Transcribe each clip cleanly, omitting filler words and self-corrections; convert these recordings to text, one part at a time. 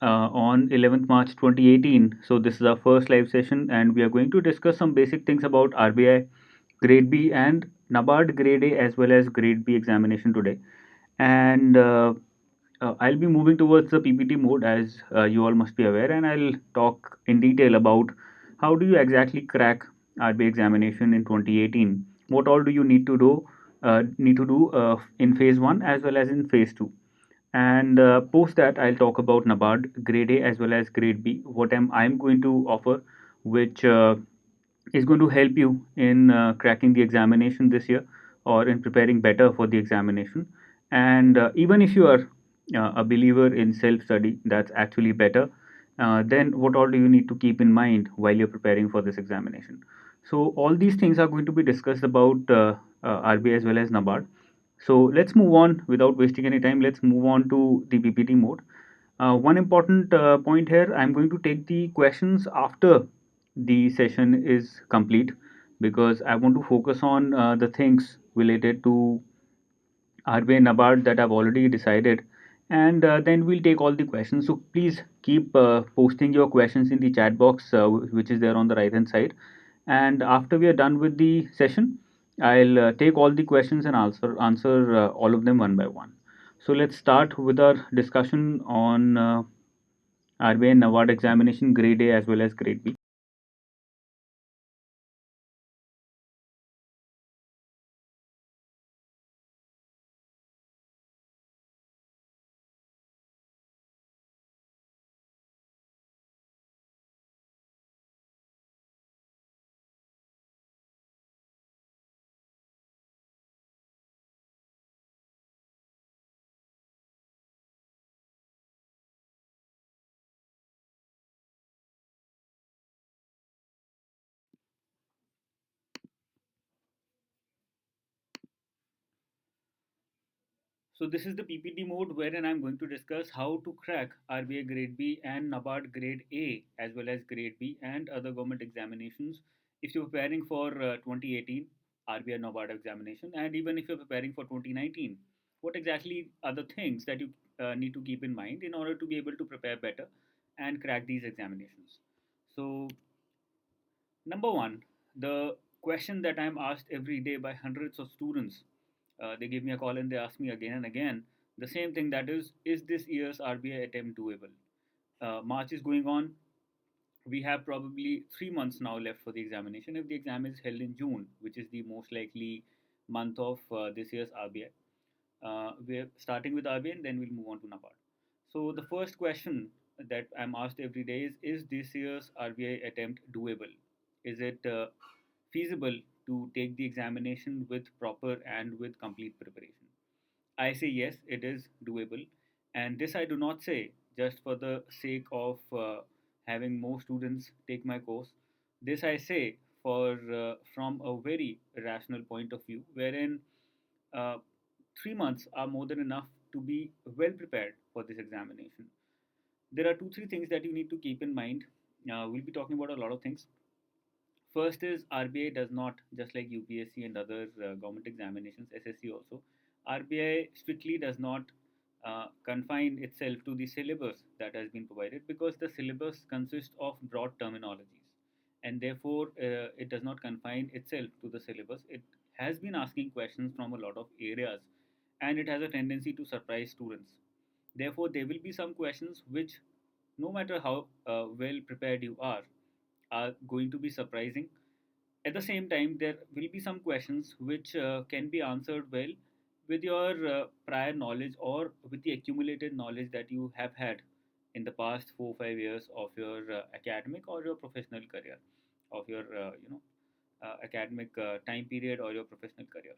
on 11th March 2018. So, this is our first live session, and we are going to discuss some basic things about RBI, Grade B, and Nabad Grade A as well as Grade B examination today. And I'll be moving towards the PPT mode as you all must be aware, and I'll talk in detail about how do you exactly crack RBI examination in 2018. What all do you need to do in phase one as well as in phase two. And post that, I'll talk about Nabad Grade A as well as Grade B. What I'm going to offer, which is going to help you in cracking the examination this year or in preparing better for the examination. And even if you are a believer in self study, that's actually better. Then, what all do you need to keep in mind while you're preparing for this examination? So, all these things are going to be discussed about RBI as well as Nabad. So let's move on without wasting any time. Let's move on to the PPT mode. One important point here, I'm going to take the questions after the session is complete because I want to focus on the things related to RBI Nabad that I've already decided, and then we'll take all the questions. So please keep posting your questions in the chat box, which is there on the right hand side. And after we are done with the session, I'll take all the questions and answer all of them one by one. So let's start with our discussion on RBI Nabad examination grade A as well as grade B. So this is the PPT mode wherein I'm going to discuss how to crack RBI Grade B and NABARD Grade A as well as Grade B and other government examinations if you're preparing for 2018 RBI NABARD examination, and even if you're preparing for 2019. What exactly are the things that you need to keep in mind in order to be able to prepare better and crack these examinations? So number one, the question that I'm asked every day by hundreds of students, they give me a call and they ask me again and again the same thing, that is this year's RBI attempt doable? March is going on. We have probably 3 months now left for the examination. If the exam is held in June, which is the most likely month of this year's RBI, we're starting with RBI and then we'll move on to NABARD. So the first question that I'm asked every day is this year's RBI attempt doable? Is it feasible to take the examination with proper and with complete preparation? I say yes, it is doable. And this I do not say just for the sake of having more students take my course. This I say for from a very rational point of view, wherein uh, 3 months are more than enough to be well prepared for this examination. There are two, three things that you need to keep in mind. We'll be talking about a lot of things. First is RBI does not, just like UPSC and other government examinations, SSC also, RBI strictly does not confine itself to the syllabus that has been provided, because the syllabus consists of broad terminologies, and therefore it does not confine itself to the syllabus. It has been asking questions from a lot of areas, and it has a tendency to surprise students. Therefore, there will be some questions which, no matter how well prepared you are going to be surprising. At the same time, there will be some questions which can be answered well with your prior knowledge or with the accumulated knowledge that you have had in the past 4 5 years of your academic or your professional career, of your academic time period or your professional career.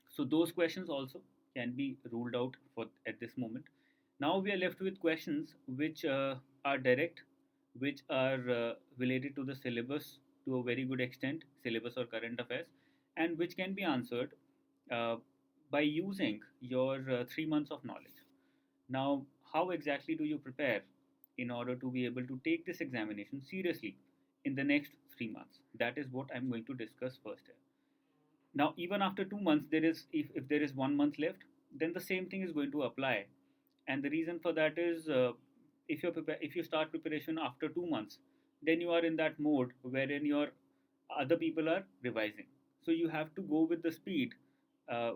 So those questions also can be ruled out for at this moment. Now we are left with questions which are direct, which are related to the syllabus to a very good extent, syllabus or current affairs, and which can be answered uh, by using your 3 months of knowledge. Now, how exactly do you prepare in order to be able to take this examination seriously in the next 3 months? That is what I'm going to discuss first here. Now, even after 2 months, there is, if there is 1 month left, then the same thing is going to apply. And the reason for that is if you start preparation after 2 months, then you are in that mode wherein your other people are revising. So you have to go with the speed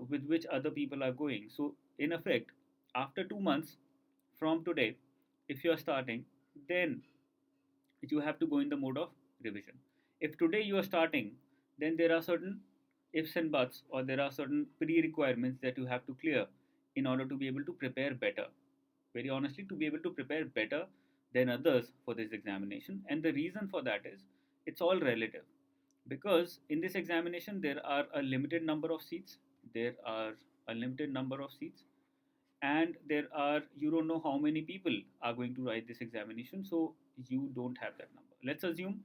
with which other people are going. So in effect, after 2 months from today, if you are starting, then you have to go in the mode of revision. If today you are starting, then there are certain ifs and buts, or there are certain pre-requirements that you have to clear in order to be able to prepare better. Very honestly, to be able to prepare better than others for this examination. And the reason for that is it's all relative, because in this examination there are a limited number of seats. There are a limited number of seats, and there are, you don't know how many people are going to write this examination, so you don't have that number. Let's assume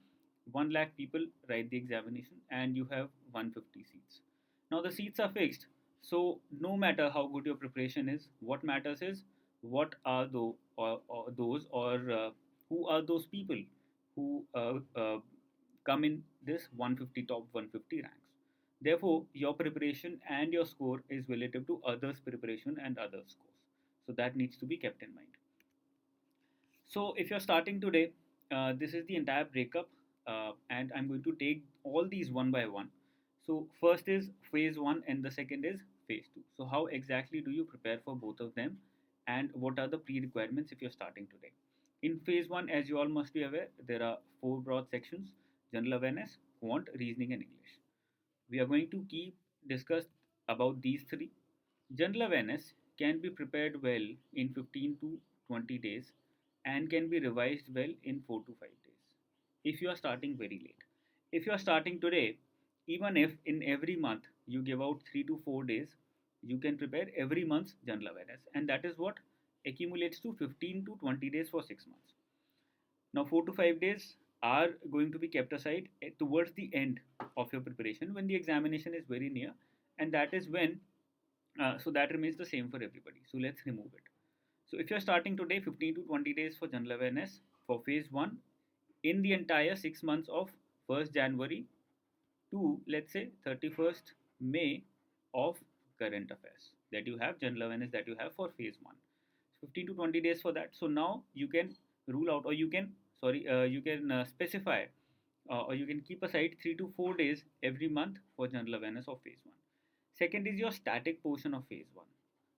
1 lakh people write the examination and you have 150 seats. Now the seats are fixed, so no matter how good your preparation is, what matters is what are those or who are those people who come in this 150 top 150 ranks. Therefore, your preparation and your score is relative to others' preparation and others' scores. So that needs to be kept in mind. So if you're starting today, this is the entire breakup, and I'm going to take all these one by one. So first is phase one, and the second is phase two. So how exactly do you prepare for both of them, and what are the pre-requirements if you're starting today? In phase one, as you all must be aware, there are four broad sections: general awareness, quant, reasoning, and English. We are going to keep discuss about these three. General awareness can be prepared well in 15 to 20 days and can be revised well in 4 to 5 days if you are starting very late. If you are starting today, even if in every month you give out 3 to 4 days, you can prepare every month's general awareness, and that is what accumulates to 15 to 20 days for 6 months. Now, 4 to 5 days are going to be kept aside towards the end of your preparation when the examination is very near, and that is when, so that remains the same for everybody. So, let's remove it. So, if you're starting today, 15 to 20 days for general awareness for phase 1 in the entire 6 months of 1st January to, let's say, 31st May of current affairs that you have, general awareness that you have for phase 1. 15 to 20 days for that. So now you can rule out, or you can, you can specify, or you can keep aside 3 to 4 days every month for general awareness of phase 1. Second is your static portion of phase 1.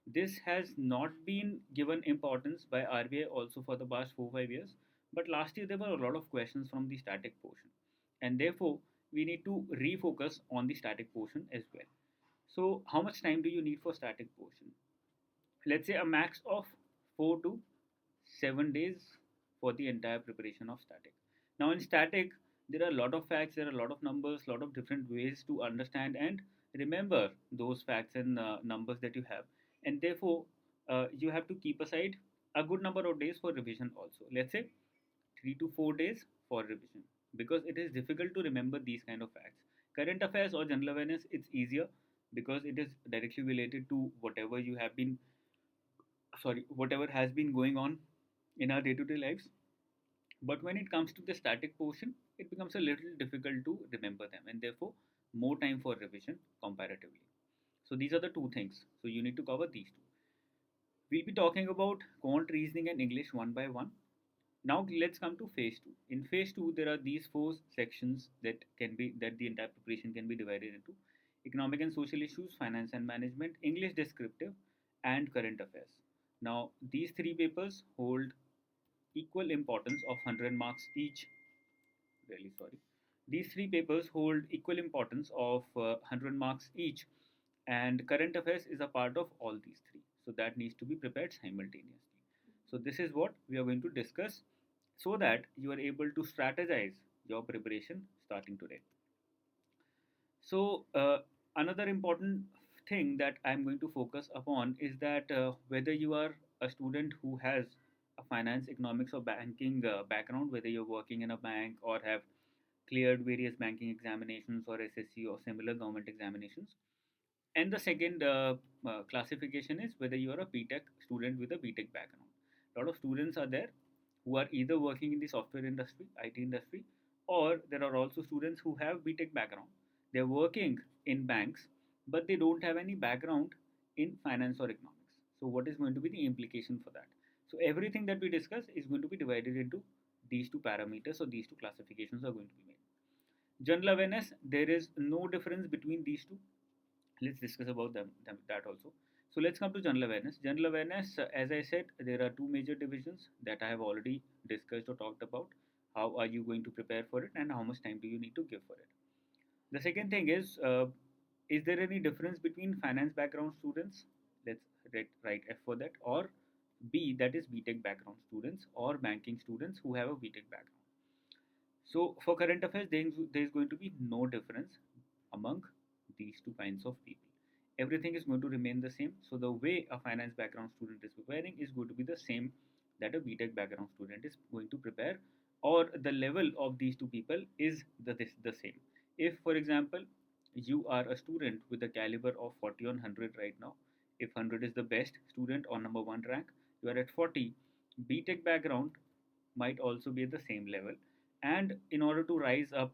This has not been given importance by RBI also for the past 4 5 years, but last year there were a lot of questions from the static portion, and therefore we need to refocus on the static portion as well. So how much time do you need for static portion? Let's say a max of 4 to 7 days for the entire preparation of static. Now in static, there are a lot of facts, there are a lot of numbers, a lot of different ways to understand and remember those facts and numbers that you have, and therefore you have to keep aside a good number of days for revision also. Let's say 3 to 4 days for revision, because it is difficult to remember these kind of facts. Current affairs or general awareness, it's easier because it is directly related to whatever you have been, whatever has been going on in our day-to-day lives. But when it comes to the static portion, it becomes a little difficult to remember them, and therefore more time for revision comparatively. So these are the two things, so you need to cover these two. We'll be talking about quant, reasoning, and English one by one. Now let's come to phase 2. In phase 2, there are these four sections that the entire preparation can be divided into: economic and social issues, finance and management, English descriptive, and current affairs. Now these three papers hold equal importance of 100 marks each. Really sorry. These three papers hold equal importance of 100 marks each, and current affairs is a part of all these three. So that needs to be prepared simultaneously. So this is what we are going to discuss so that you are able to strategize your preparation starting today. So another important thing that I'm going to focus upon is that whether you are a student who has a finance, economics, or banking background, whether you're working in a bank or have cleared various banking examinations or SSC or similar government examinations. And the second classification is whether you are a BTech student with a BTech background. A lot of students are there who are either working in the software industry, IT industry, or there are also students who have BTech background. They're working in banks, but they don't have any background in finance or economics. So, what is going to be the implication for that? So everything that we discuss is going to be divided into these two parameters, or these two classifications are going to be made. General awareness, there is no difference between these two. Let's discuss about them that also. So let's come to general awareness. General awareness, as I said, there are two major divisions that I have already discussed or talked about. How are you going to prepare for it, and how much time do you need to give for it? The second thing is there any difference between finance background students? Let's write F for that, or B, that is BTech background students or banking students who have a BTech background. So for current affairs, there is going to be no difference among these two kinds of people. Everything is going to remain the same. So the way a finance background student is preparing is going to be the same that a BTech background student is going to prepare, or the level of these two people is the same. If, for example, you are a student with a caliber of 40 on 100 right now, if 100 is the best student or number one rank, you are at 40. BTech background might also be at the same level, and in order to rise up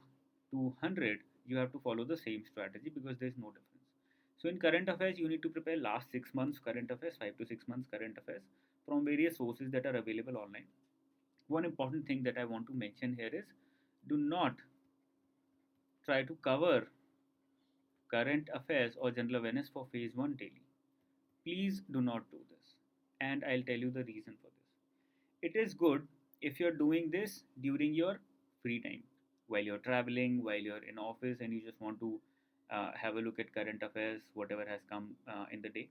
to 100, you have to follow the same strategy because there is no difference. So in current affairs, you need to prepare last 6 months current affairs, 5 to 6 months current affairs from various sources that are available online. One important thing that I want to mention here is, do not try to cover current affairs or general awareness for phase 1 daily. Please do not do this, and I'll tell you the reason for this. It is good if you're doing this during your free time, while you're traveling, while you're in office, and you just want to have a look at current affairs, whatever has come in the day.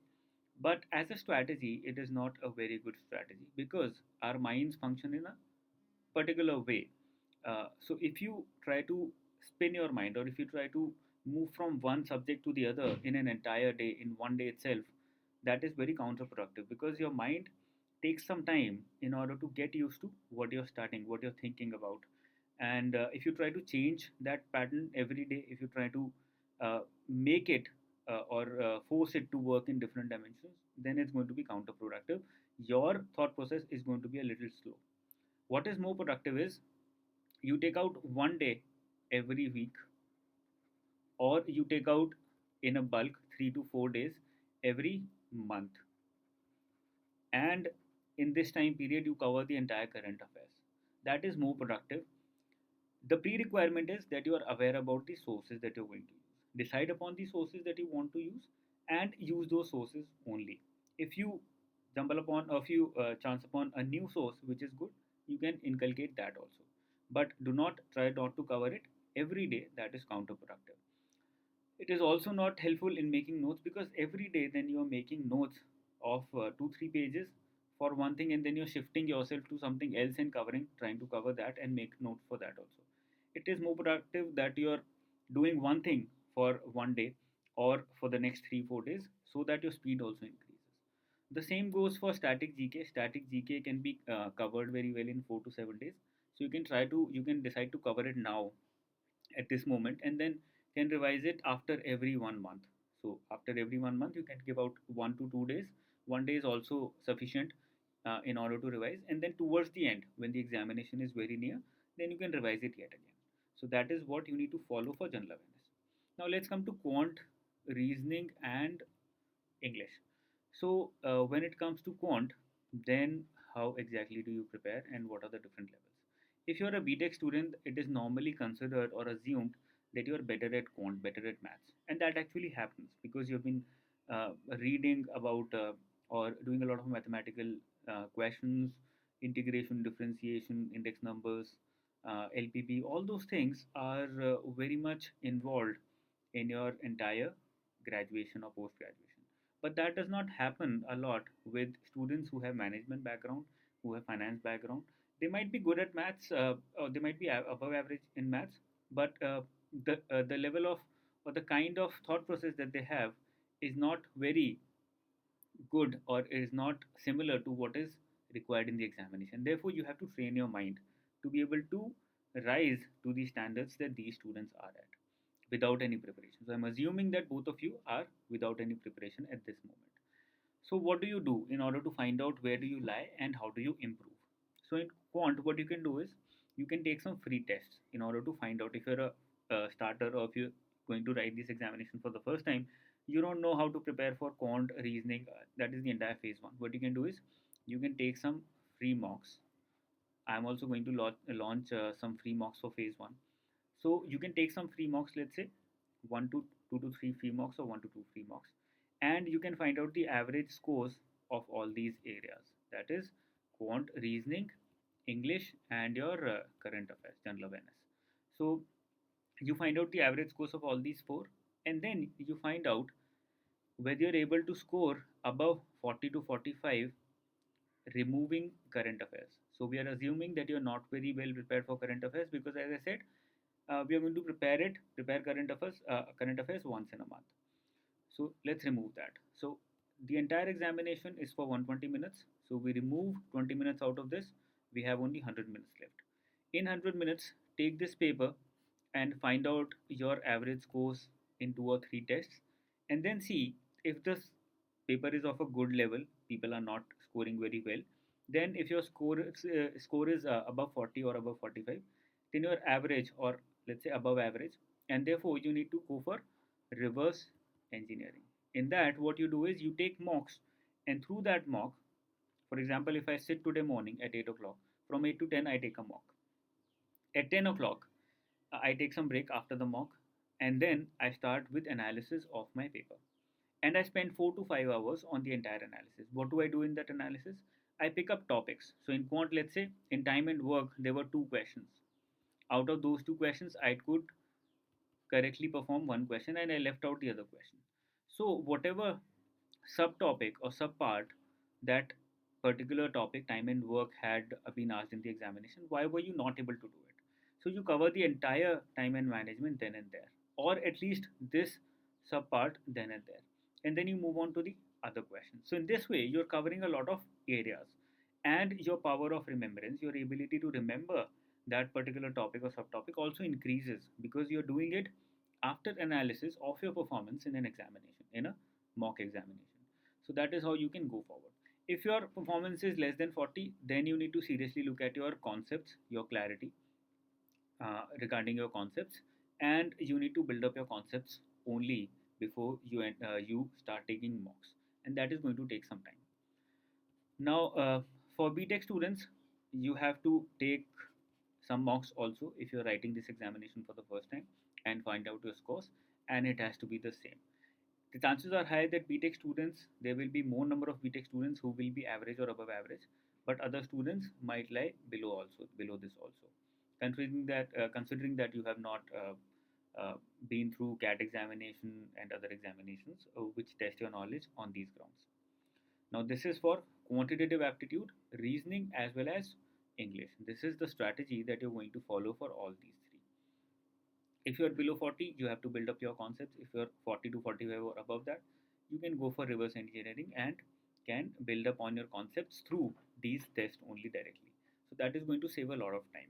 But as a strategy, it is not a very good strategy because our minds function in a particular way. So if you try to spin your mind, or if you try to move from one subject to the other in an entire day, in one day itself, that is very counterproductive because your mind takes some time in order to get used to what you're starting, what you're thinking about. And if you try to change that pattern every day, if you try to make it or force it to work in different dimensions, then it's going to be counterproductive. Your thought process is going to be a little slow. What is more productive is, you take out one day every week, or you take out in a bulk 3 to 4 days every month, and in this time period you cover the entire current affairs. That is more productive. The pre-requirement is that you are aware about the sources that you're going to use. Decide upon the sources that you want to use and use those sources only. If you stumble upon, or if you chance upon a new source which is good, you can inculcate that also. But do not try not to cover it every day. That is counterproductive. It is also not helpful in making notes, because every day then you are making notes of 2 3 pages for one thing, and then you're shifting yourself to something else and covering, trying to cover that and make notes for that also. It is more productive that you're doing one thing for one day or for the next 3 4 days, so that your speed also increases. The same goes for static GK. Static GK can be covered very well in 4 to 7 days. So you can decide to cover it now at this moment, and then can revise it after every 1 month. So after every 1 month, you can give out 1 to 2 days. One day is also sufficient in order to revise, and then towards the end, when the examination is very near, then you can revise it yet again. So that is what you need to follow for general awareness. Now let's come to quant, reasoning, and English. So when it comes to quant, then how exactly do you prepare, and what are the different levels? If you're a BTech student, it is normally considered or assumed that you are better at quant, better at maths, and that actually happens because you've been reading about or doing a lot of mathematical questions, integration, differentiation, index numbers, LPP. All those things are very much involved in your entire graduation or post graduation. But that does not happen a lot with students who have management background, who have finance background. They might be good at maths, or they might be above average in maths, but the level of, or the kind of thought process that they have is not very good, or is not similar to what is required in the examination. Therefore, you have to train your mind to be able to rise to the standards that these students are at without any preparation. So I'm assuming that both of you are without any preparation at this moment. So what do you do in order to find out where do you lie and how do you improve? So in quant, what you can do is, you can take some free tests in order to find out if you're a starter, or if you're going to write this examination for the first time. You don't know how to prepare for quant, reasoning. That is the entire phase one. What you can do is, you can take some free mocks. I'm also going to launch some free mocks for phase one. So you can take some free mocks, let's say one to two to three free mocks or one to two free mocks, and you can find out the average scores of all these areas. That is quant, reasoning, English, and your current affairs, general awareness. So you find out the average scores of all these four, and then you find out whether you're able to score above 40 to 45 removing current affairs. So we are assuming that you're not very well prepared for current affairs because, as I said, we are going to prepare current affairs once in a month. So let's remove that. So the entire examination is for 120 minutes. So we remove 20 minutes out of this. We have only 100 minutes left. In 100 minutes, take this paper and find out your average scores in two or three tests, and then see if this paper is of a good level. People are not scoring very well. Then, if your score is above 40 or above 45, then your average, or let's say above average, and therefore you need to go for reverse engineering. In that, what you do is you take mocks, and through that mock, for example, if I sit today morning at 8 o'clock, from 8 to 10, I take a mock. At 10 o'clock, I take some break after the mock, and then I start with analysis of my paper. And I spend 4 to 5 hours on the entire analysis. What do I do in that analysis? I pick up topics. So in quant, let's say in time and work, there were two questions. Out of those two questions, I could correctly perform one question and I left out the other question. So whatever subtopic or subpart that particular topic, time and work, had been asked in the examination, why were you not able to do it? So you cover the entire time and management then and there, or at least this subpart then and there, and then you move on to the other question. So in this way, you're covering a lot of areas, and your power of remembrance, your ability to remember that particular topic or subtopic also increases because you're doing it after analysis of your performance in an examination, in a mock examination. So that is how you can go forward. If your performance is less than 40, then you need to seriously look at your concepts, your clarity regarding your concepts, and you need to build up your concepts only before you start taking mocks, and that is going to take some time. Now, for BTech students, you have to take some mocks also if you're writing this examination for the first time and find out your scores, and it has to be the same. The chances are high that BTech students, there will be more number of BTech students who will be average or above average, but other students might lie below this also. Considering that you have not been through CAT examination and other examinations which test your knowledge on these grounds. Now, this is for quantitative aptitude, reasoning, as well as English. This is the strategy that you're going to follow for all these three. If you're below 40, you have to build up your concepts. If you're 40 to 45 or above that, you can go for reverse engineering and can build up on your concepts through these tests only directly. So that is going to save a lot of time.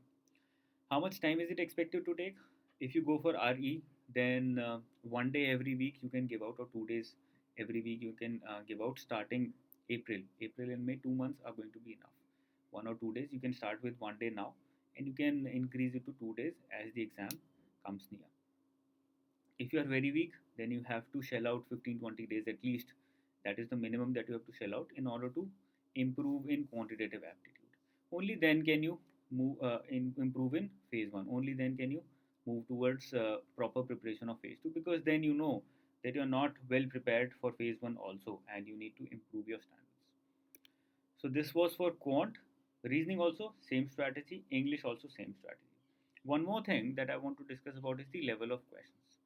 How much time is it expected to take? If you go for RE, then one day every week you can give out, or 2 days every week you can give out starting April. April and May, 2 months are going to be enough. 1 or 2 days, you can start with one day now, and you can increase it to 2 days as the exam comes near. If you are very weak, then you have to shell out 15-20 days at least. That is the minimum that you have to shell out in order to improve in quantitative aptitude. Only then can you improve in phase one. Only then can you move towards proper preparation of phase two, because then you know that you are not well prepared for phase one also, and you need to improve your standards. So this was for quant. Reasoning also same strategy. English also same strategy. One more thing that I want to discuss about is the level of questions.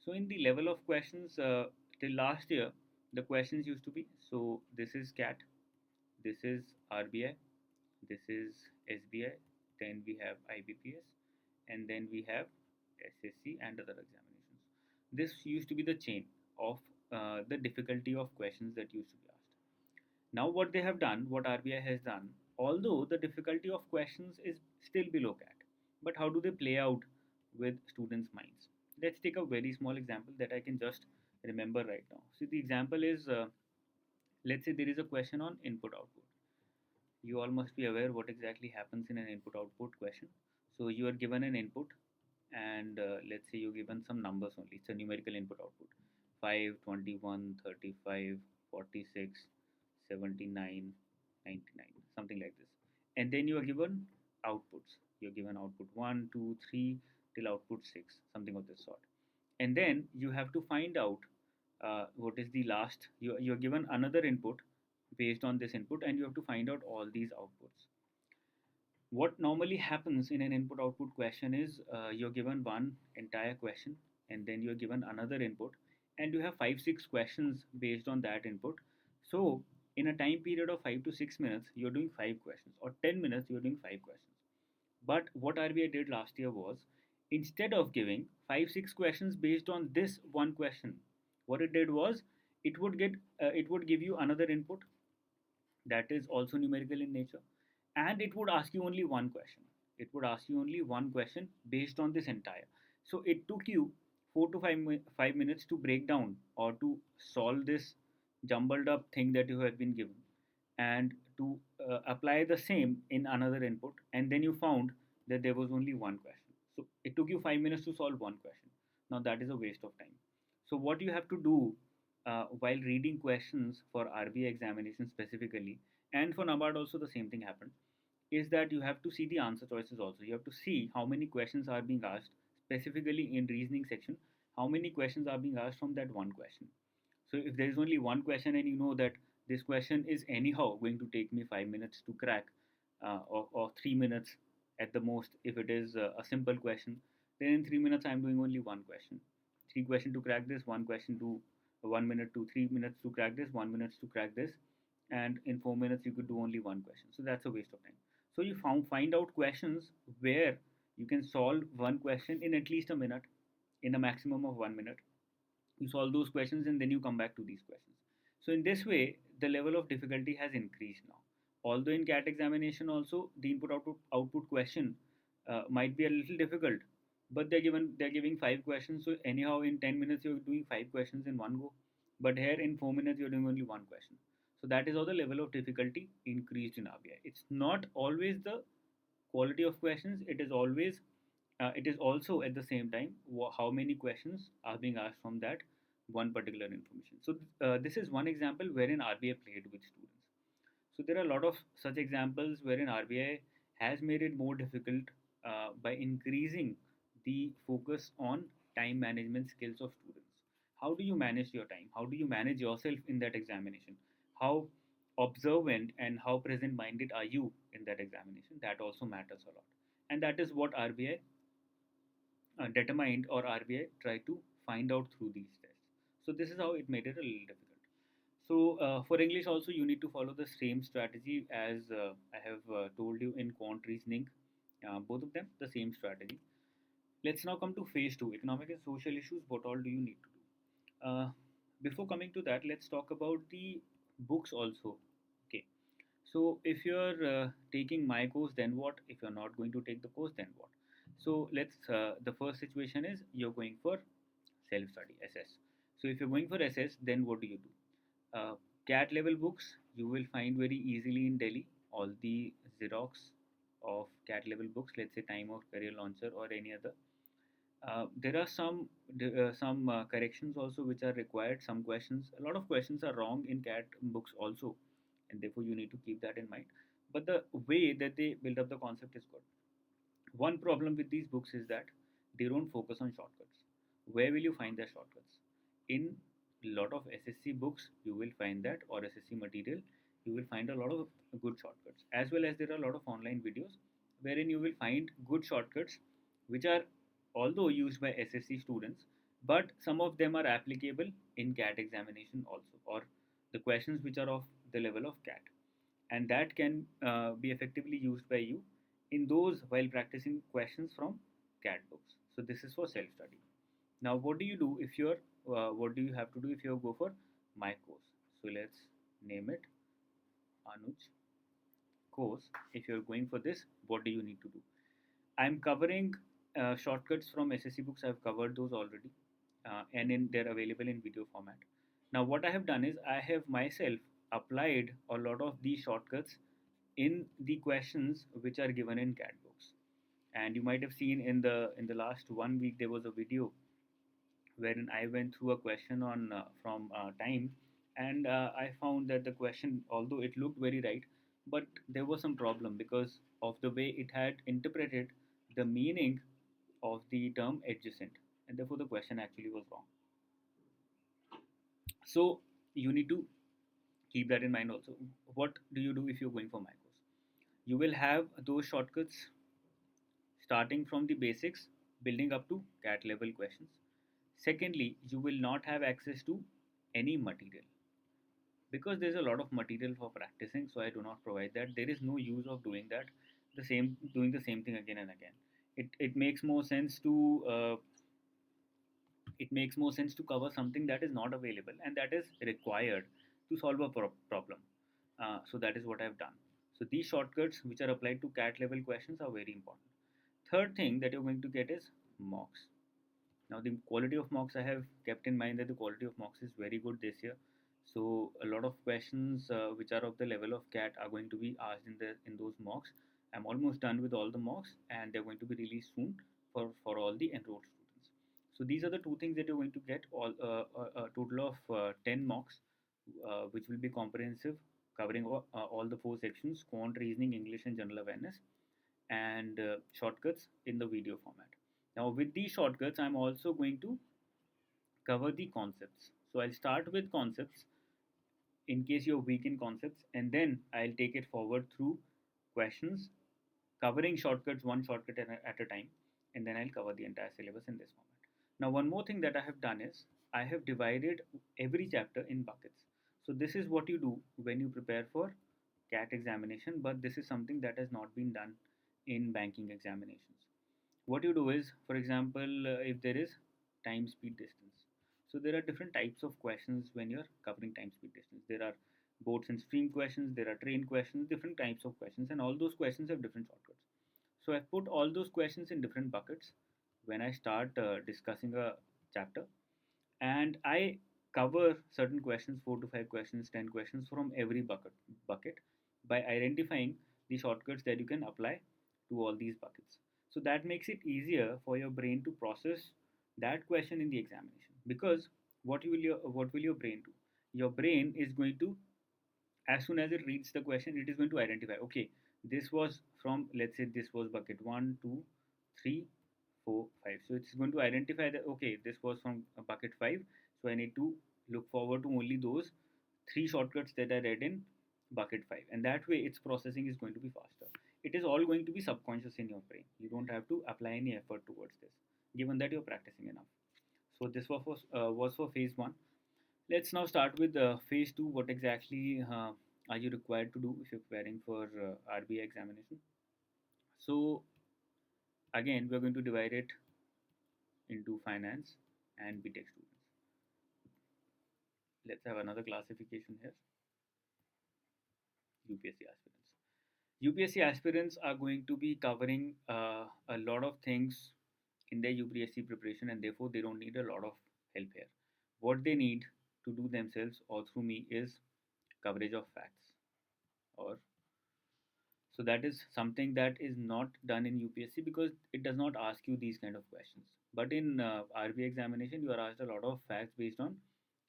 So in the level of questions, till last year, the questions used to be, so this is CAT, this is RBI, this is SBI, then we have IBPS, and then we have SSC and other examinations. This used to be the chain of the difficulty of questions that used to be asked. Now, what they have done, what RBI has done, although the difficulty of questions is still below CAT, but how do they play out with students' minds? Let's take a very small example that I can just remember right now. So, the example is let's say there is a question on input output. You all must be aware what exactly happens in an input output question. So, you are given an input, and let's say you're given some numbers only. It's a numerical input output: 5, 21, 35, 46, 79, 99, something like this. and then you are given outputs. You're given output 1, 2, 3 till output 6, something of this sort. And then you have to find out what is the last. You're given another input based on this input, and you have to find out all these outputs. What normally happens in an input output question is you're given one entire question, and then you're given another input, and you have 5 6 questions based on that input. So in a time period of 5 to 6 minutes you're doing 5 questions, or 10 minutes you're doing 5 questions. But what RBI did last year was, instead of giving 5 6 questions based on this one question, what it did was, it would give you another input that is also numerical in nature, and it would ask you only one question. It would ask you only one question based on this entire. So it took you 4 to 5 minutes to break down or to solve this jumbled up thing that you have been given, and to apply the same in another input, and then you found that there was only one question. So it took you 5 minutes to solve one question. Now that is a waste of time. So what you have to do while reading questions for RBI examination specifically, and for Nabad also the same thing happened, is that you have to see the answer choices also. You have to see how many questions are being asked specifically in reasoning section, how many questions are being asked from that one question. So if there is only one question and you know that this question is anyhow going to take me 5 minutes to crack, or 3 minutes at the most if it is a simple question, then in 3 minutes I'm doing only one question. Three question to crack this, one question to 1 minute to 3 minutes to crack this, 1 minute to crack this, and in 4 minutes you could do only one question. So that's a waste of time. So you find out questions where you can solve one question in at least a minute, in a maximum of 1 minute. You solve those questions and then you come back to these questions. So in this way the level of difficulty has increased now. Although in cat examination also the input output question might be a little difficult, but they're giving 5 questions, so anyhow in 10 minutes you're doing 5 questions in one go. But here in 4 minutes you're doing only one question. So that is how the level of difficulty increased in RBI. It's not always the quality of questions, it is also at the same time how many questions are being asked from that one particular information. So this is one example wherein RBI played with students. So there are a lot of such examples wherein RBI has made it more difficult by increasing the focus on time management skills of students. How do you manage your time? How do you manage yourself in that examination? How observant and how present minded are you in that examination? That also matters a lot. And that is what RBI determined, or RBI tried to find out through these tests. So this is how it made it a little difficult. So for English also you need to follow the same strategy as I have told you in quant reasoning. Both of them the same strategy. Let's now come to phase two, economic and social issues. What all do you need to do? Before coming to that, let's talk about the books also. Okay. So if you're taking my course, then what? If you're not going to take the course, then what? So the first situation is you're going for self study, SS. So if you're going for SS, then what do you do? CAT level books you will find very easily in Delhi. All the Xerox of CAT level books, let's say Time of Career Launcher or any other. There are some corrections also which are required. Some questions, a lot of questions are wrong in CAT books also, and therefore you need to keep that in mind. But the way that they build up the concept is good. One problem with these books is that they don't focus on shortcuts. Where will you find the shortcuts? In a lot of SSC books, you will find that, or SSC material, you will find a lot of good shortcuts. As well as there are a lot of online videos wherein you will find good shortcuts, which are although used by SSC students, but some of them are applicable in CAT examination also, or the questions which are of the level of CAT, and that can be effectively used by you in those while practicing questions from CAT books. So this is for self study. Now, what do you do if you're what do you have to do if you go for my course? So let's name it Anuj course. If you're going for this, what do you need to do? I'm covering shortcuts from SSC books. I've covered those already, they're available in video format. Now, what I have done is I have myself applied a lot of these shortcuts in the questions which are given in CAT books. And you might have seen in the last 1 week there was a video wherein I went through a question on from time, and I found that the question, although it looked very right, but there was some problem because of the way it had interpreted the meaning of the term adjacent, and therefore the question actually was wrong. So you need to keep that in mind also. What do you do if you're going for macros? You will have those shortcuts starting from the basics, building up to cat level questions. Secondly, you will not have access to any material because there's a lot of material for practicing, so I do not provide that. There is no use of doing the same thing again and again. It makes more sense to cover something that is not available and that is required to solve a problem. So that is what I've done. So these shortcuts which are applied to cat level questions are very important. Third thing that you're going to get is mocks. Now the quality of mocks, I have kept in mind that the quality of mocks is very good this year. So a lot of questions which are of the level of cat are going to be asked in those mocks. I'm almost done with all the mocks and they're going to be released soon for all the enrolled students. So these are the two things that you're going to get, all a total of 10 mocks, which will be comprehensive, covering all the four sections: quant, reasoning, English, and general awareness, and shortcuts in the video format. Now, with these shortcuts, I'm also going to cover the concepts. So, I'll start with concepts in case you're weak in concepts, and then I'll take it forward through questions, covering shortcuts one shortcut at a time, and then I'll cover the entire syllabus in this format. Now, one more thing that I have done is I have divided every chapter in buckets. So, this is what you do when you prepare for CAT examination, but this is something that has not been done in banking examinations. What you do is, for example, if there is time, speed, distance. So there are different types of questions when you're covering time, speed, distance. There are boats and stream questions, there are train questions, different types of questions, and all those questions have different shortcuts. So I've put all those questions in different buckets when I start discussing a chapter, and I cover certain questions, 4 to 5 questions, 10 questions from every bucket by identifying the shortcuts that you can apply to all these buckets. So that makes it easier for your brain to process that question in the examination. Because what will your brain do? Your brain is going to, as soon as it reads the question, it is going to identify, okay, this was from, let's say this was bucket 1, 2, 3, 4, 5. So it's going to identify that, okay, this was from bucket 5, so I need to look forward to only those three shortcuts that I read in bucket 5, and that way its processing is going to be faster. It is all going to be subconscious in your brain. You don't have to apply any effort towards this, given that you're practicing enough. So this was for phase 1. Let's now start with phase 2. What exactly are you required to do if you're preparing for RBI examination? So again, we're going to divide it into finance and BTech students. Let's have another classification here. UPSC aspirants. UPSC aspirants are going to be covering a lot of things in their UPSC preparation, and therefore they don't need a lot of help here. What they need to do themselves or through me is coverage of facts, or so that is something that is not done in UPSC because it does not ask you these kind of questions. But in RBI examination, you are asked a lot of facts based on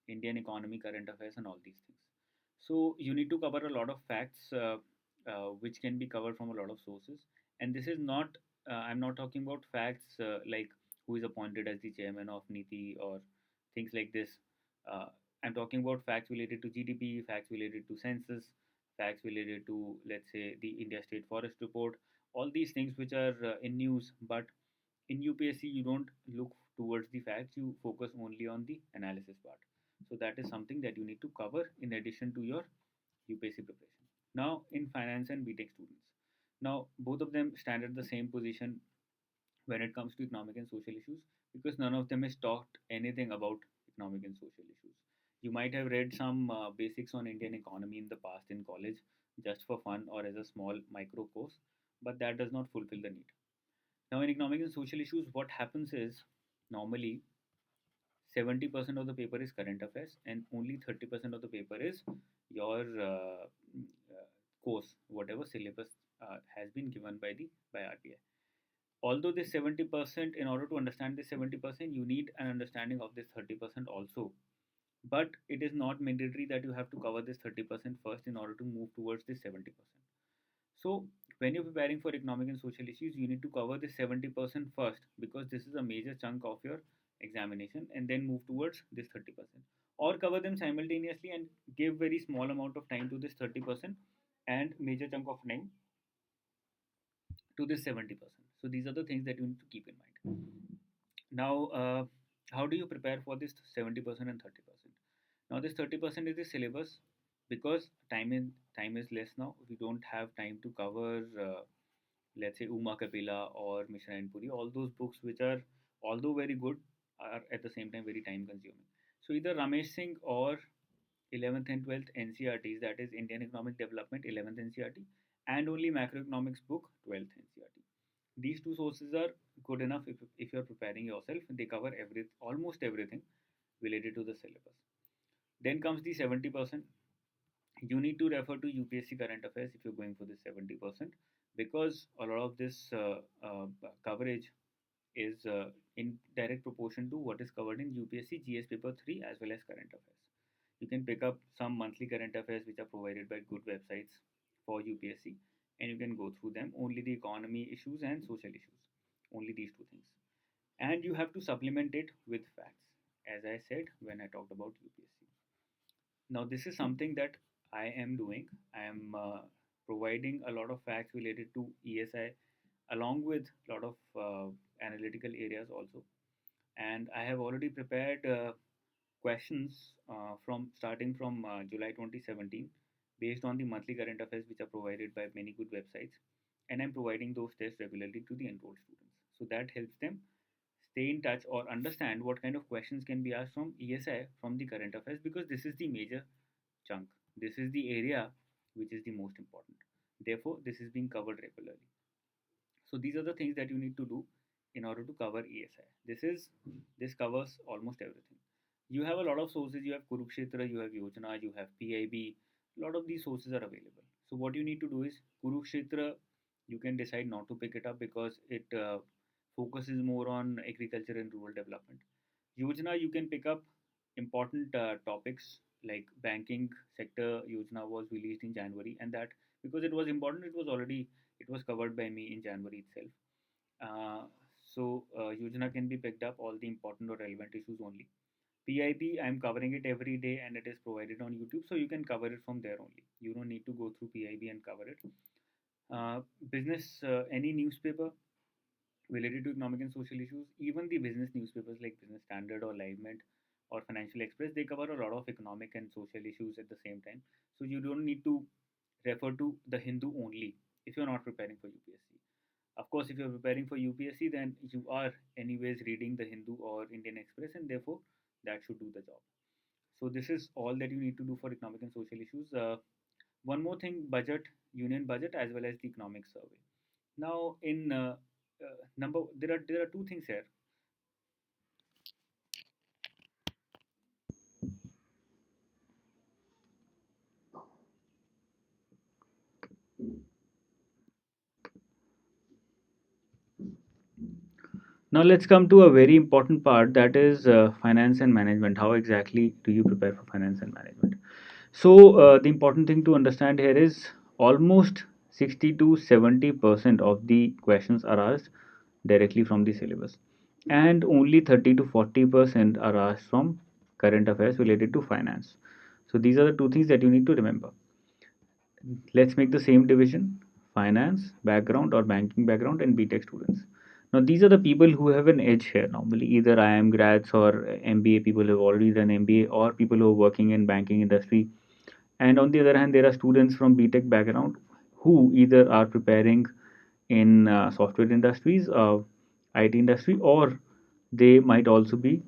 Indian economy, current affairs, and all these things. So you need to cover a lot of facts, which can be covered from a lot of sources. And this is not, I'm not talking about facts like who is appointed as the chairman of NITI or things like this. Uh, I'm talking about facts related to GDP, facts related to census, facts related to, let's say, the India State Forest Report, all these things which are in news. But in UPSC, you don't look towards the facts, you focus only on the analysis part. So that is something that you need to cover in addition to your UPSC preparation. Now, in finance and BTech students, now both of them stand at the same position when it comes to economic and social issues because none of them has talked anything about economic and social issues. You might have read some basics on Indian economy in the past in college just for fun or as a small micro course, but that does not fulfill the need. Now, in economic and social issues, what happens is normally 70% of the paper is current affairs and only 30% of the paper is your course, whatever syllabus has been given by RBI. Although this 70%, in order to understand this 70%, you need an understanding of this 30% also. But it is not mandatory that you have to cover this 30% first in order to move towards this 70%. So when you're preparing for economic and social issues, you need to cover this 70% first, because this is a major chunk of your examination, and then move towards this 30%, or cover them simultaneously and give very small amount of time to this 30% and major chunk of time to this 70%. So these are the things that you need to keep in mind. Now, how do you prepare for this 70% and 30%? Now, this 30% is the syllabus, because time is less now. We don't have time to cover, let's say, Uma Kapila or Mishra and Puri. All those books, which are, although very good, are at the same time very time consuming. So either Ramesh Singh or 11th and 12th NCRTs, that is Indian Economic Development 11th NCRT, and only macroeconomics book 12th NCRT. These two sources are good enough if you're preparing yourself. They cover almost everything related to the syllabus. Then comes the 70%. You need to refer to UPSC current affairs if you're going for this 70%, because a lot of this coverage is in direct proportion to what is covered in UPSC GS paper 3 as well as current affairs. You can pick up some monthly current affairs which are provided by good websites for UPSC, and you can go through them. Only the economy issues and social issues, only these two things. And you have to supplement it with facts, as I said when I talked about UPSC. Now, this is something that I am doing. I am providing a lot of facts related to ESI, along with a lot of analytical areas also. And I have already prepared questions from starting from July 2017, based on the monthly current affairs which are provided by many good websites. And I'm providing those tests regularly to the enrolled students. So that helps them stay in touch or understand what kind of questions can be asked from ESI from the current affairs, because this is the major chunk. This is the area which is the most important. Therefore, this is being covered regularly. So these are the things that you need to do in order to cover ESI. This covers almost everything. You have a lot of sources. You have Kurukshetra, you have Yojana, you have PIB. A lot of these sources are available. So what you need to do is Kurukshetra. You can decide not to pick it up because it focuses more on agriculture and rural development. Yojana, you can pick up important topics like banking sector. Yojana was released in January, and that, because it was important, it was covered by me in January itself. Yojana can be picked up, all the important or relevant issues only. PIP, I'm covering it every day and it is provided on YouTube, so you can cover it from there only. You don't need to go through PIB and cover it. Business, any newspaper related to economic and social issues, even the business newspapers like Business Standard or LiveMint or Financial Express, they cover a lot of economic and social issues at the same time. So you don't need to refer to the Hindu only if you're not preparing for UPSC. Of course, if you're preparing for UPSC, then you are anyways reading the Hindu or Indian Express, and therefore that should do the job. So this is all that you need to do for economic and social issues. One more thing: budget, union budget, as well as the economic survey. Now, in there are two things here. Now let's come to a very important part, that is finance and management. How exactly do you prepare for finance and management? So the important thing to understand here is almost 60 to 70% of the questions are asked directly from the syllabus, and only 30 to 40% are asked from current affairs related to finance. So these are the two things that you need to remember. Let's make the same division: finance background or banking background and BTech students. Now, these are the people who have an edge here. Normally, either IIM grads or MBA people who have already done MBA, or people who are working in banking industry. And on the other hand, there are students from BTech background who either are preparing in software industries, IT industry, or they might also be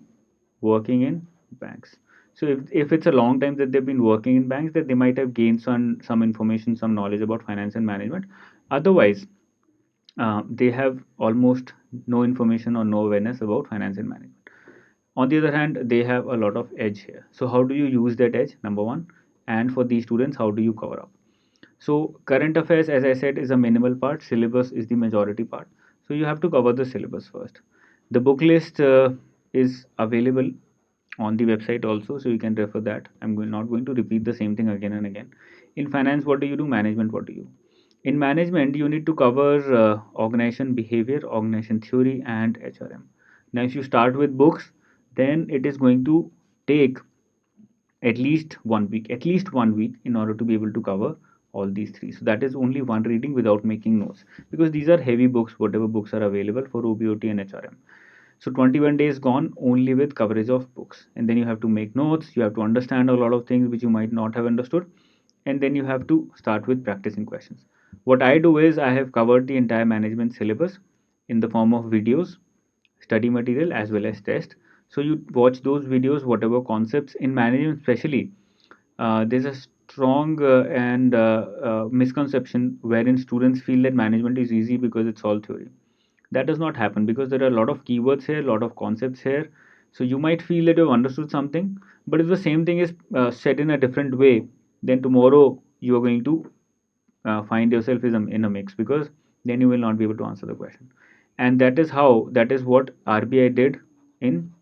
working in banks. So if it's a long time that they've been working in banks, that they might have gained some information, some knowledge about finance and management. Otherwise, they have almost no information or no awareness about finance and management. On the other hand, they have a lot of edge here. So how do you use that edge? Number one. And for these students, how do you cover up? So current affairs, as I said, is a minimal part. Syllabus is the majority part. So you have to cover the syllabus first. The book list is available on the website also, so you can refer that. Not going to repeat the same thing again and again. In finance, what do you do? Management, what do you? In management, you need to cover organization behavior, organization theory, and HRM. Now, if you start with books, then it is going to take at least 1 week in order to be able to cover all these three. So that is only one reading without making notes, because these are heavy books, whatever books are available for OBOT and HRM. So 21 days gone only with coverage of books, and then you have to make notes, you have to understand a lot of things which you might not have understood, and then you have to start with practicing questions. What I do is I have covered the entire management syllabus in the form of videos, study material, as well as test. So you watch those videos, whatever concepts in management especially. There's a strong and misconception wherein students feel that management is easy because it's all theory. That does not happen, because there are a lot of keywords here, a lot of concepts here. So you might feel that you've understood something, but if the same thing is said in a different way, then tomorrow you are going to find yourself in a mix, because then you will not be able to answer the question. And that is what RBI did in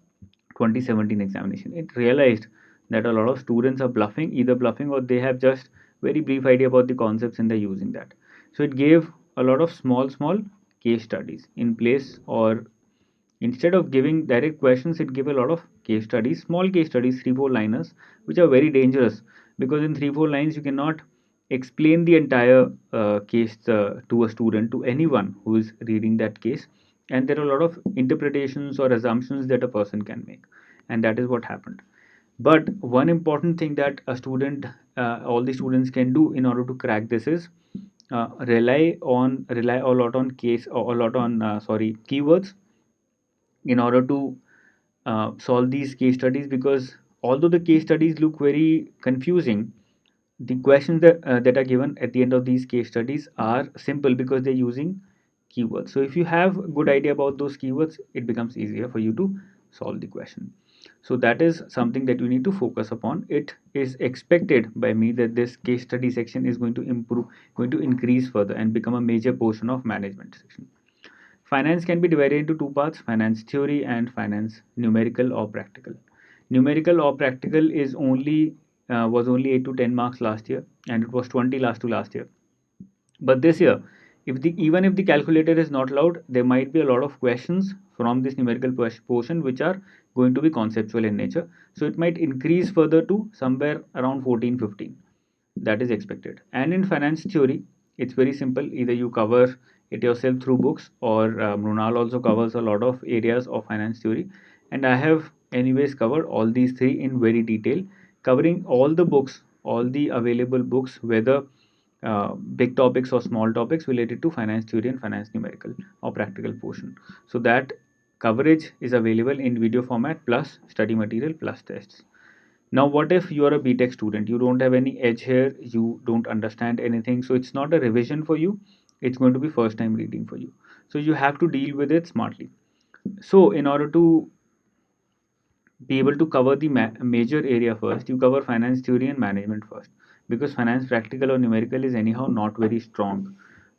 2017 examination. It realized that a lot of students are bluffing, either bluffing or they have just very brief idea about the concepts and they're using that. So it gave a lot of small case studies in place, or instead of giving direct questions, it gave a lot of case studies, small case studies, 3 4 liners, which are very dangerous, because in 3 4 lines you cannot explain the entire case to a student, to anyone who is reading that case, and there are a lot of interpretations or assumptions that a person can make, and that is what happened. But one important thing that all the students can do in order to crack this is rely a lot on case or a lot on keywords in order to solve these case studies, because although the case studies look very confusing, the questions that are given at the end of these case studies are simple because they're using keywords. So if you have a good idea about those keywords, it becomes easier for you to solve the question. So that is something that you need to focus upon. It is expected by me that this case study section is going to improve, going to increase further and become a major portion of management section. Finance can be divided into two parts: finance theory and finance numerical or practical. Numerical or practical is only was only 8 to 10 marks last year, and it was 20 last to last year. But this year, even if the calculator is not allowed, there might be a lot of questions from this numerical portion which are going to be conceptual in nature. So it might increase further to somewhere around 14 15. That is expected. And in finance theory, it's very simple. Either you cover it yourself through books, or Mrunal also covers a lot of areas of finance theory. And I have anyways covered all these three in very detail, covering all the books, all the available books, whether big topics or small topics related to finance theory and finance numerical or practical portion. So that coverage is available in video format plus study material plus tests. Now, what if you are a BTech student? You don't have any edge here, you don't understand anything, so it's not a revision for you, it's going to be first time reading for you. So you have to deal with it smartly. So, in order to be able to cover the major area first, you cover finance theory and management first, because finance practical or numerical is anyhow not very strong,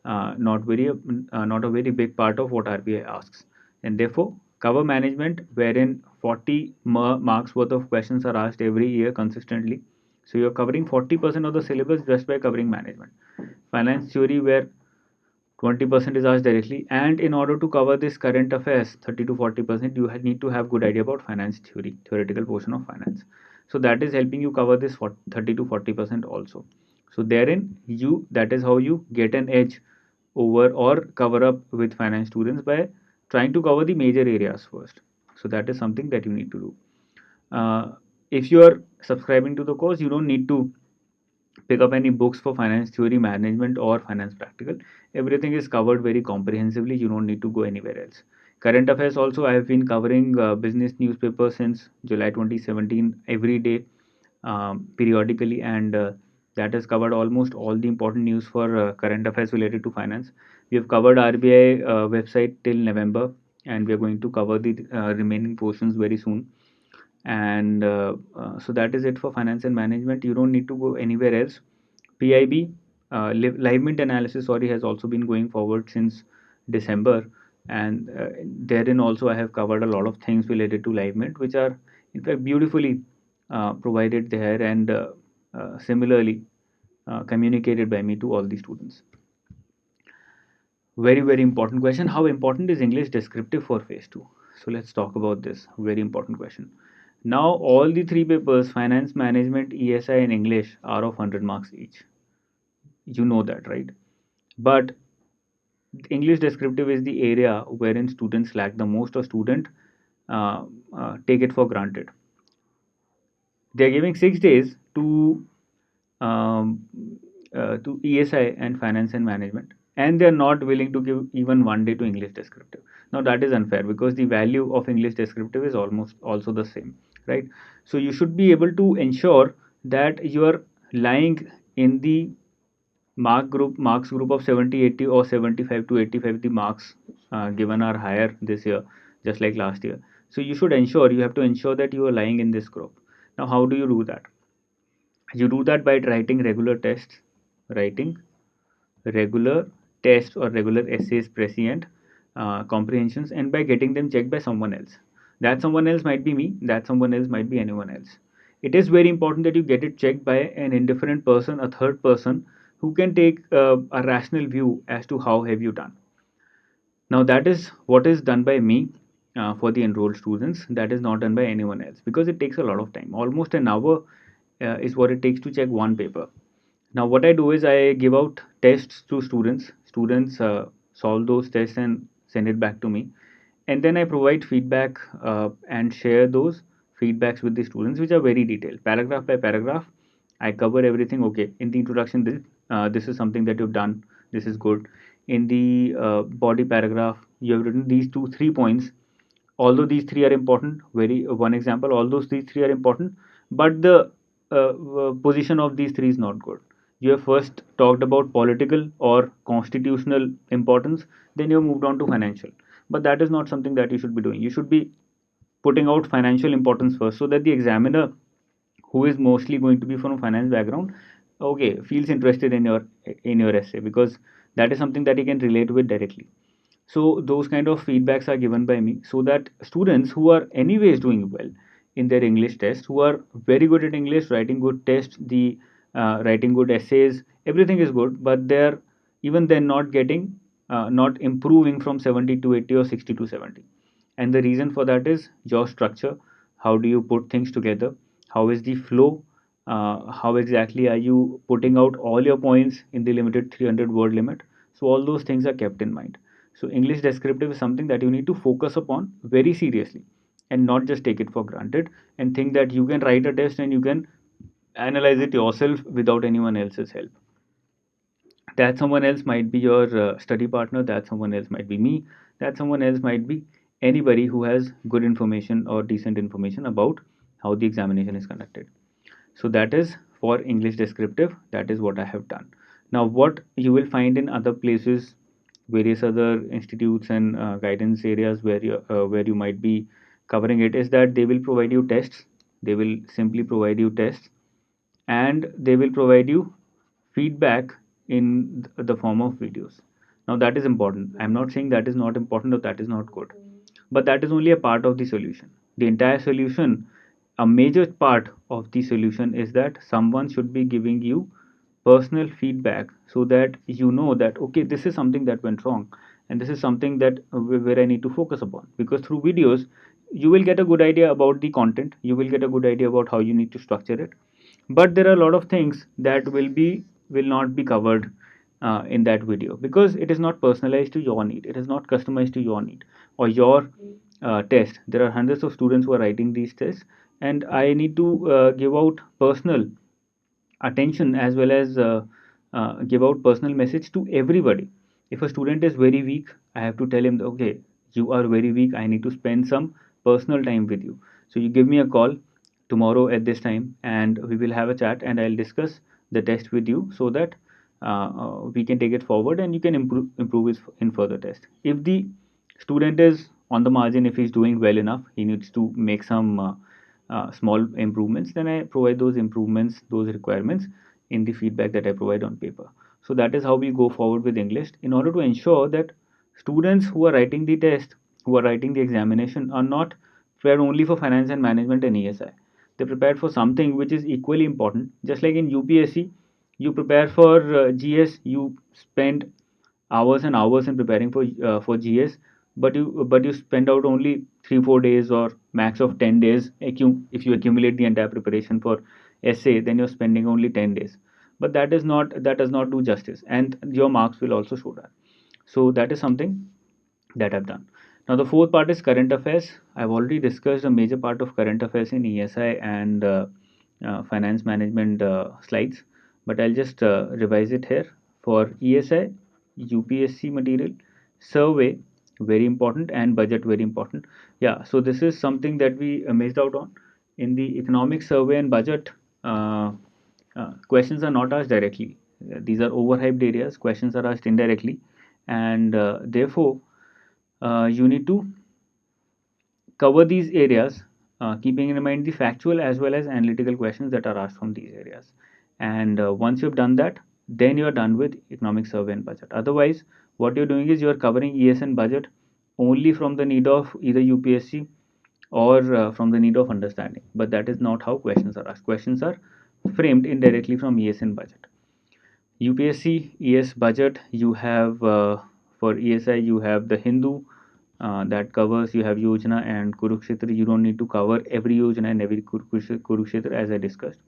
not a very big part of what RBI asks, and therefore cover management, wherein 40 marks worth of questions are asked every year consistently. So you're covering 40% of the syllabus just by covering management. Finance theory, where 20% is asked directly, and in order to cover this current affairs 30 to 40%, you need to have good idea about finance theory, theoretical portion of finance. So that is helping you cover this 30 to 40% also. So therein, that is how you get an edge over or cover up with finance students, by trying to cover the major areas first. So that is something that you need to do. If you are subscribing to the course, you don't need to pick up any books for finance theory, management, or finance practical. Everything is covered very comprehensively. You don't need to go anywhere else. Current affairs also, I have been covering business newspapers since July 2017 every day, periodically, and that has covered almost all the important news for current affairs related to finance. We have covered RBI website till November, and we are going to cover the remaining portions very soon. And so that is it for finance and management. You don't need to go anywhere else. PIB, live mint analysis, sorry, has also been going forward since December, and therein also I have covered a lot of things related to live mint, which are in fact beautifully provided there, and similarly communicated by me to all the students. Very, very important question. How important is English descriptive for phase 2? So let's talk about this. Very important question. Now, all the three papers, finance, management, ESI, and English, are of 100 marks each. You know that, right? But English descriptive is the area wherein students lack the most, or student take it for granted. They're giving 6 days um, to ESI and finance and management, and they're not willing to give even 1 day to English descriptive. Now that is unfair because the value of English descriptive is almost also the same, right? So you should be able to ensure that you are lying in the marks group of 70, 80, or 75 to 85. The marks given are higher this year, just like last year. So you have to ensure that you are lying in this group. Now how do you do that? You do that by writing regular tests or regular essays, prescient comprehensions, and by getting them checked by someone else. That someone else might be me, that someone else might be anyone else. It is very important that you get it checked by an indifferent person, a third person, who can take a rational view as to how have you done. Now that is what is done by me for the enrolled students. That is not done by anyone else because it takes a lot of time. Almost an hour is what it takes to check one paper. Now, what I do is I give out tests to students. Students solve those tests and send it back to me. And then I provide feedback and share those feedbacks with the students, which are very detailed, paragraph by paragraph. I cover everything. Okay, in the introduction, this is something that you've done. This is good. In the body paragraph, you have written these 2 3 points. Although these three are important, very one example, although these three are important, but the position of these three is not good. You have first talked about political or constitutional importance, then you have moved on to financial. But that is not something that you should be doing. You should be putting out financial importance first, so that the examiner, who is mostly going to be from a finance background, okay, feels interested in your essay, because that is something that he can relate with directly. So those kind of feedbacks are given by me, so that students who are anyways doing well in their English test, who are very good at English, writing good tests, the writing good essays, everything is good, but they're even then not getting not improving from 70 to 80 or 60 to 70. And the reason for that is your structure. How do you put things together? How is the flow? How exactly are you putting out all your points in the limited 300 word limit? So all those things are kept in mind. So English descriptive is something that you need to focus upon very seriously, and not just take it for granted and think that you can write a test and you can analyze it yourself without anyone else's help. That someone else might be your study partner, that someone else might be me, that someone else might be anybody who has good information or decent information about how the examination is conducted. So that is for English descriptive. That is what I have done. Now what you will find in other places, various other institutes and guidance areas where you might be covering it, is that they will provide you tests. They will simply provide you tests, and they will provide you feedback in the form of videos. Now that is important. I'm not saying that is not important or that is not good, but that is only a part of the solution. The entire solution, a major part of the solution, is that someone should be giving you personal feedback, so that you know that okay, this is something that went wrong, and this is something that where I need to focus upon. Because through videos you will get a good idea about the content, you will get a good idea about how you need to structure it, but there are a lot of things that will not be covered in that video, because it is not personalized to your need, it is not customized to your need or your test. There are hundreds of students who are writing these tests, and I need to give out personal attention, as well as give out personal message to everybody. If a student is very weak, I have to tell him, okay, you are very weak, I need to spend some personal time with you. So you give me a call tomorrow at this time, and we will have a chat, and I'll discuss the test with you, so that we can take it forward and you can improve it in further test. If the student is on the margin, if he's doing well enough, he needs to make some small improvements, then I provide those improvements, those requirements in the feedback that I provide on paper. So that is how we go forward with English, in order to ensure that students who are writing the test, who are writing the examination, are not prepared only for finance and management and ESI. They're prepared for something which is equally important. Just like in UPSC, you prepare for GS, you spend hours and hours in preparing for GS, but you spend out only 3 4 days or max of 10 days. If you accumulate the entire preparation for essay, then you're spending only 10 days. But that does not do justice, and your marks will also show that. So that is something that I've done. Now the fourth part is current affairs. I've already discussed a major part of current affairs in ESI and finance management slides, but I'll just revise it here. For ESI, UPSC material, survey, very important, and budget, very important. Yeah, so this is something that we missed out on. In the economic survey and budget, questions are not asked directly. These are overhyped areas. Questions are asked indirectly, and therefore you need to cover these areas, keeping in mind the factual as well as analytical questions that are asked from these areas. And once you've done that, then you're done with economic survey and budget. Otherwise, what you're doing is you're covering ES and budget only from the need of either UPSC or from the need of understanding. But that is not how questions are asked. Questions are framed indirectly from ES and budget. UPSC, ES budget, you have for ESI, you have the Hindu that covers, you have Yojana and Kurukshetra. You don't need to cover every Yojana and every Kurukshetra as I discussed.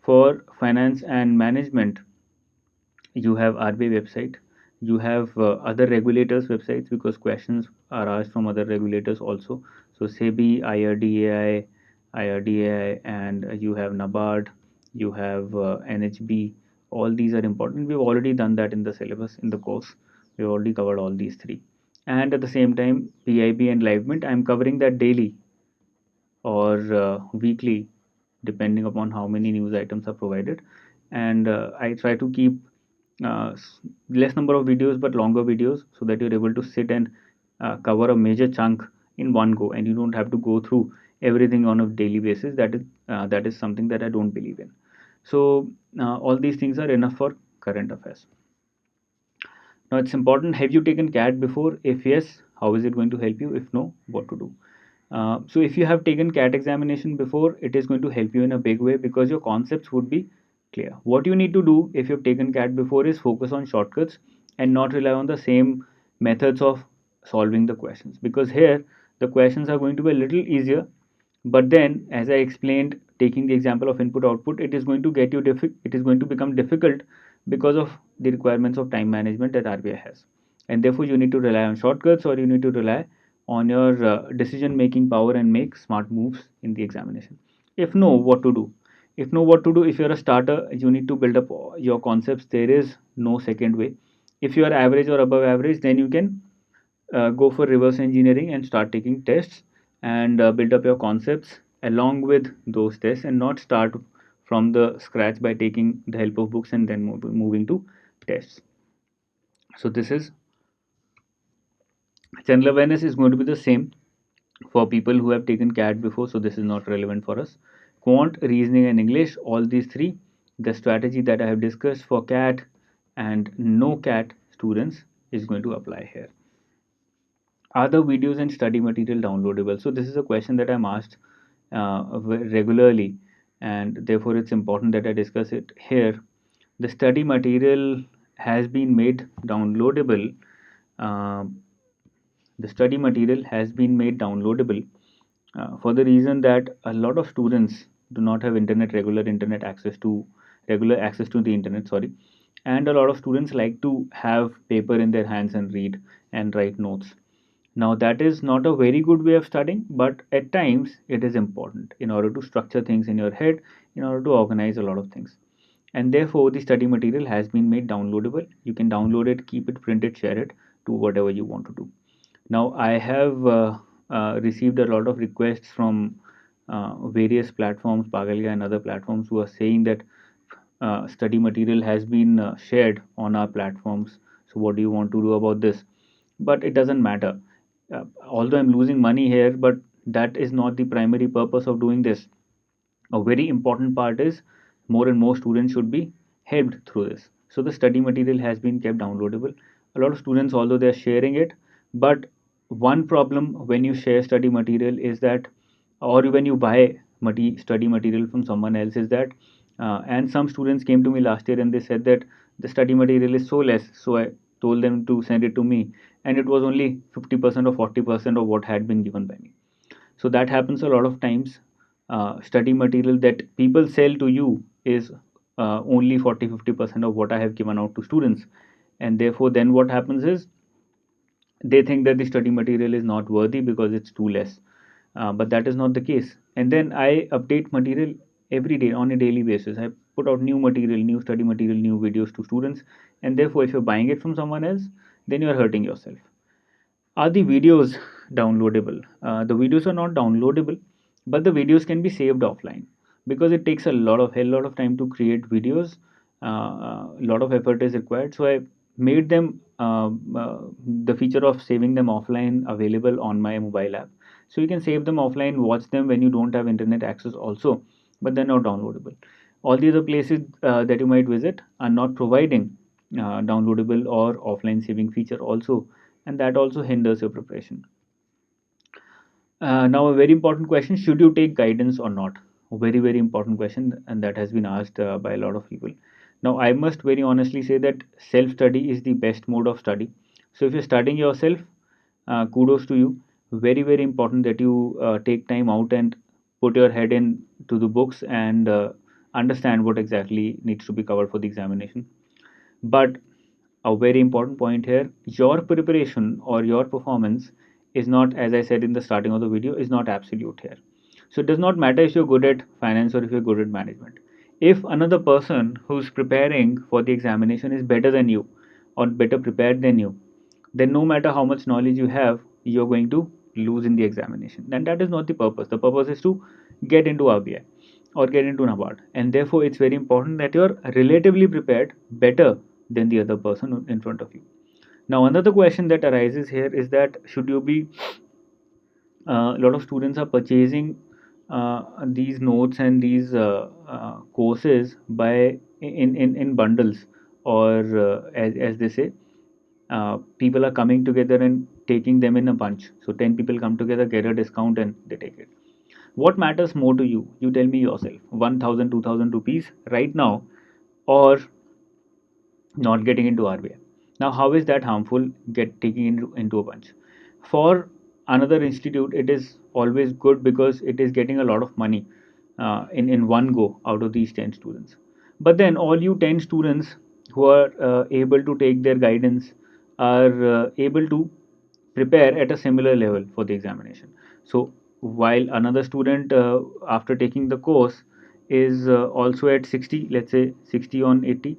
For finance and management, you have RBI website, you have other regulators websites because questions are asked from other regulators also. So SEBI, IRDAI, and you have Nabad, you have NHB. All these are important. We've already done that in the syllabus in the course. We've already covered all these three. And at the same time, PIB and LiveMint, I'm covering that daily or weekly, depending upon how many news items are provided. And I try to keep less number of videos but longer videos so that you're able to sit and cover a major chunk in one go, and you don't have to go through everything on a daily basis. That is something that I don't believe in. So all these things are enough for current affairs. Now it's important, have you taken CAT before? If yes, how is it going to help you? If no, what to do? So if you have taken CAT examination before, it is going to help you in a big way because your concepts would be clear. What you need to do if you've taken CAT before is focus on shortcuts and not rely on the same methods of solving the questions, because here the questions are going to be a little easier, but then as I explained, taking the example of input output, it is going to it is going to become difficult because of the requirements of time management that RBI has, and therefore you need to rely on shortcuts or you need to rely on your decision making power and make smart moves in the examination. If no, what to do? If you're a starter, you need to build up your concepts. There is no second way. If you are average or above average, then you can go for reverse engineering and start taking tests and build up your concepts along with those tests, and not start from the scratch by taking the help of books and then moving to tests. So this is general awareness is going to be the same for people who have taken CAT before, so this is not relevant for us. Quant, reasoning, and English, all these three, the strategy that I have discussed for CAT and no CAT students is going to apply here. Are the videos and study material downloadable? So this is a question that I'm asked regularly, and therefore it's important that I discuss it here. The study material has been made downloadable. Uh, the study material has been made downloadable for the reason that a lot of students do not have regular access to the internet, sorry, and a lot of students like to have paper in their hands and read and write notes. Now that is not a very good way of studying, but at times it is important in order to structure things in your head, in order to organize a lot of things. And therefore the study material has been made downloadable. You can download it, keep it printed, share it, do whatever you want to do. Now I have received a lot of requests from various platforms, Pagalga and other platforms, who are saying that study material has been shared on our platforms. So what do you want to do about this? But it doesn't matter. Although I'm losing money here, but that is not the primary purpose of doing this. A very important part is more and more students should be helped through this. So the study material has been kept downloadable. A lot of students, although they're sharing it, but one problem when you share study material is that, or when you buy study material from someone else, is that, and some students came to me last year and they said that the study material is so less, so told them to send it to me, and it was only 50% or 40% of what had been given by me. So that happens a lot of times. Study material that people sell to you is only 40-50% of what I have given out to students, and therefore then what happens is they think that the study material is not worthy because it's too less. But that is not the case. And then I update material every day on a daily basis. I put out new material, new study material, new videos to students, and therefore if you're buying it from someone else, then you're hurting yourself. Are the videos downloadable? The videos are not downloadable, but the videos can be saved offline because it takes a lot of time to create videos. A lot of effort is required. So I made them the feature of saving them offline available on my mobile app. So you can save them offline, watch them when you don't have internet access also, but they're not downloadable. All the other places that you might visit are not providing downloadable or offline saving feature also, and that also hinders your preparation. Now, a very important question: should you take guidance or not? A very, very important question, and that has been asked by a lot of people. Now, I must very honestly say that self study is the best mode of study. So, if you're studying yourself, kudos to you. Very, very important that you take time out and put your head in to the books and understand what exactly needs to be covered for the examination. But a very important point here, your preparation or your performance is not, as I said in the starting of the video, is not absolute here. So it does not matter if you're good at finance or if you're good at management. If another person who's preparing for the examination is better than you or better prepared than you, then no matter how much knowledge you have, you're going to lose in the examination. And that is not the purpose. The purpose is to get into RBI or get into Nabad. And therefore, it's very important that you're relatively prepared better than the other person in front of you. Now, another question that arises here is that should you be, a lot of students are purchasing these notes and these courses by in bundles, or as they say, people are coming together and taking them in a bunch. So 10 people come together, get a discount, and they take it. What matters more to you? You tell me yourself. 1,000, 2,000 rupees right now, or not getting into RBI. Now, how is that harmful? Get taking into a bunch. For another institute, it is always good because it is getting a lot of money in one go out of these 10 students. But then all you 10 students who are able to take their guidance are able to prepare at a similar level for the examination. So while another student after taking the course is also at 60, let's say 60 on 80,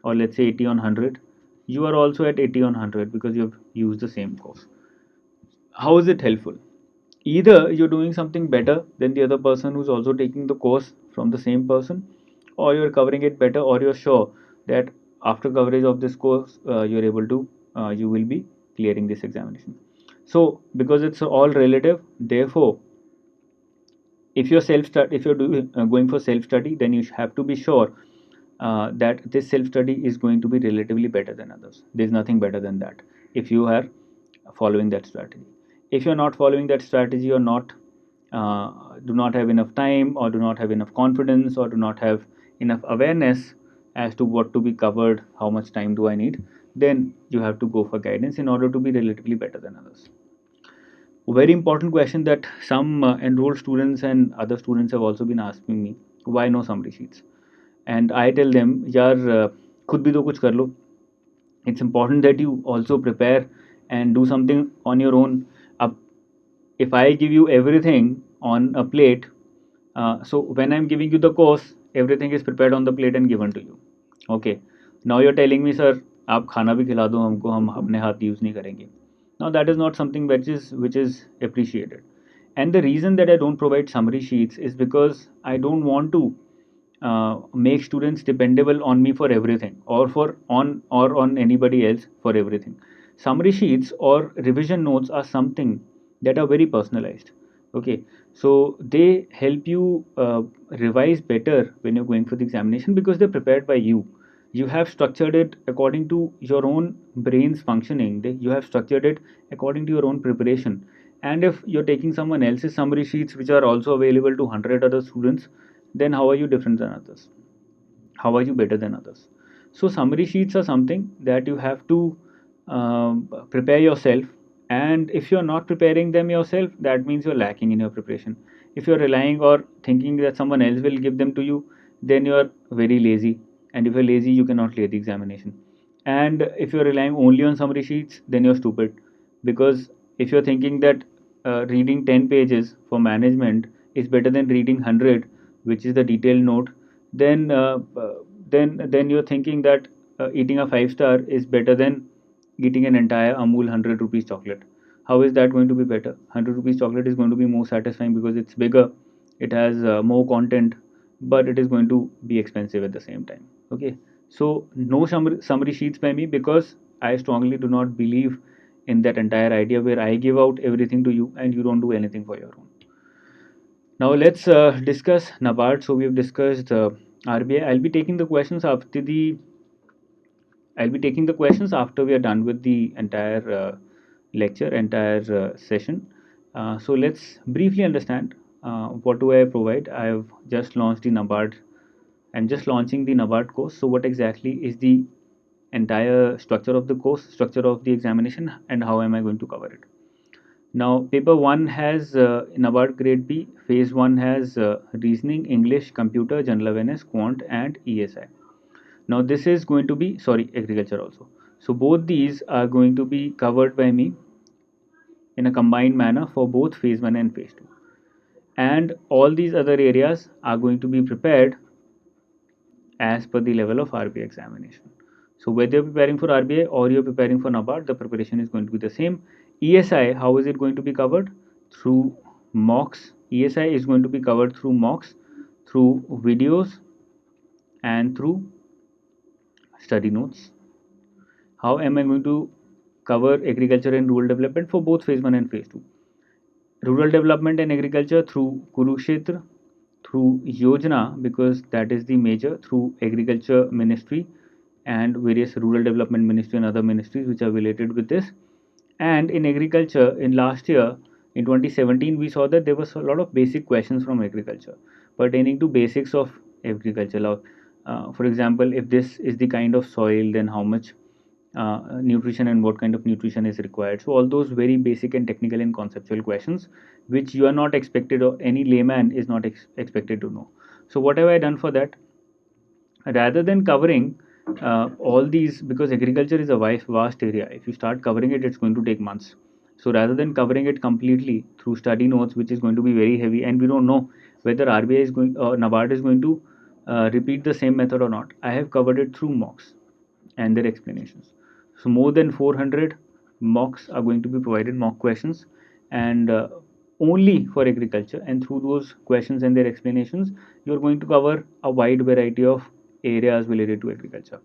or let's say 80 on 100, you are also at 80 on 100 because you have used the same course. How is it helpful? Either you're doing something better than the other person who's also taking the course from the same person, or you're covering it better, or you're sure that after coverage of this course you're able to you will be clearing this examination. So because it's all relative, therefore if you're doing, going for self study, then you have to be sure that this self study is going to be relatively better than others. There's nothing better than that if you are following that strategy. If you're not following that strategy, or not do not have enough time, or do not have enough confidence, or do not have enough awareness as to what to be covered, how much time do I need, then you have to go for guidance in order to be relatively better than others. A very important question that some enrolled students and other students have also been asking me: why no summary sheets? And I tell them, यार खुद भी तो कुछ कर लो. It's important that you also prepare and do something on your own. Up, if I give you everything on a plate, so when I'm giving you the course, everything is prepared on the plate and given to you. Okay. Now you're telling me, sir, आप खाना भी खिला दो हमको, हम अपने हाथ use नहीं करेंगे. Now that is not something which is appreciated. And the reason that I don't provide summary sheets is because I don't want to make students dependable on me for everything, or on anybody else for everything. Summary sheets or revision notes are something that are very personalized. Okay, so they help you revise better when you're going for the examination because they're prepared by you. You have structured it according to your own brain's functioning. You have structured it according to your own preparation. And if you're taking someone else's summary sheets, which are also available to 100 other students, then how are you different than others? How are you better than others? So summary sheets are something that you have to prepare yourself. And if you're not preparing them yourself, that means you're lacking in your preparation. If you're relying or thinking that someone else will give them to you, then you're very lazy. And if you're lazy, you cannot clear the examination. And if you're relying only on summary sheets, then you're stupid. Because if you're thinking that reading 10 pages for management is better than reading 100, which is the detailed note, then then you're thinking that eating a five star is better than eating an entire Amul 100 rupees chocolate. How is that going to be better? 100 rupees chocolate is going to be more satisfying because it's bigger, it has more content, but it is going to be expensive at the same time. Okay, so no summary sheets by me, because I strongly do not believe in that entire idea where I give out everything to you and you don't do anything for your own. Now let's discuss Nabad. So we've discussed RBI. I'll be taking the questions after we are done with the entire entire session. So let's briefly understand what do I provide. I have just launched the Nabad. I'm just launching the Nabad course. So what exactly is the entire structure of the course, structure of the examination, and how am I going to cover it? Now, paper 1 has Nabad grade B, phase 1 has reasoning, English, computer, general awareness, quant, and ESI. Now, this is going to be, sorry, agriculture also. So, both these are going to be covered by me in a combined manner for both phase 1 and phase 2. And all these other areas are going to be prepared as per the level of RBI examination. So whether you're preparing for RBI or you're preparing for Nabad, the preparation is going to be the same. ESI, how is it going to be covered? Through mocks. ESI is going to be covered through mocks, through videos, and through study notes. How am I going to cover agriculture and rural development for both phase 1 and phase 2? Rural development and agriculture through Kurukshetra, through Yojana, because that is the major, through agriculture ministry and various rural development ministry and other ministries which are related with this. And in agriculture, in last year, in 2017, we saw that there was a lot of basic questions from agriculture pertaining to basics of agriculture. For example, if this is the kind of soil, then how much nutrition and what kind of nutrition is required. So all those very basic and technical and conceptual questions which you are not expected, or any layman is not expected to know. So what have I done for that? Rather than covering all these, because agriculture is a vast area, if you start covering it, it's going to take months. So rather than covering it completely through study notes, which is going to be very heavy, and we don't know whether RBI is going or Nabard is going to repeat the same method or not, I have covered it through mocks and their explanations. So more than 400 mocks are going to be provided, mock questions, and only for agriculture. And through those questions and their explanations, you're going to cover a wide variety of areas related to agriculture.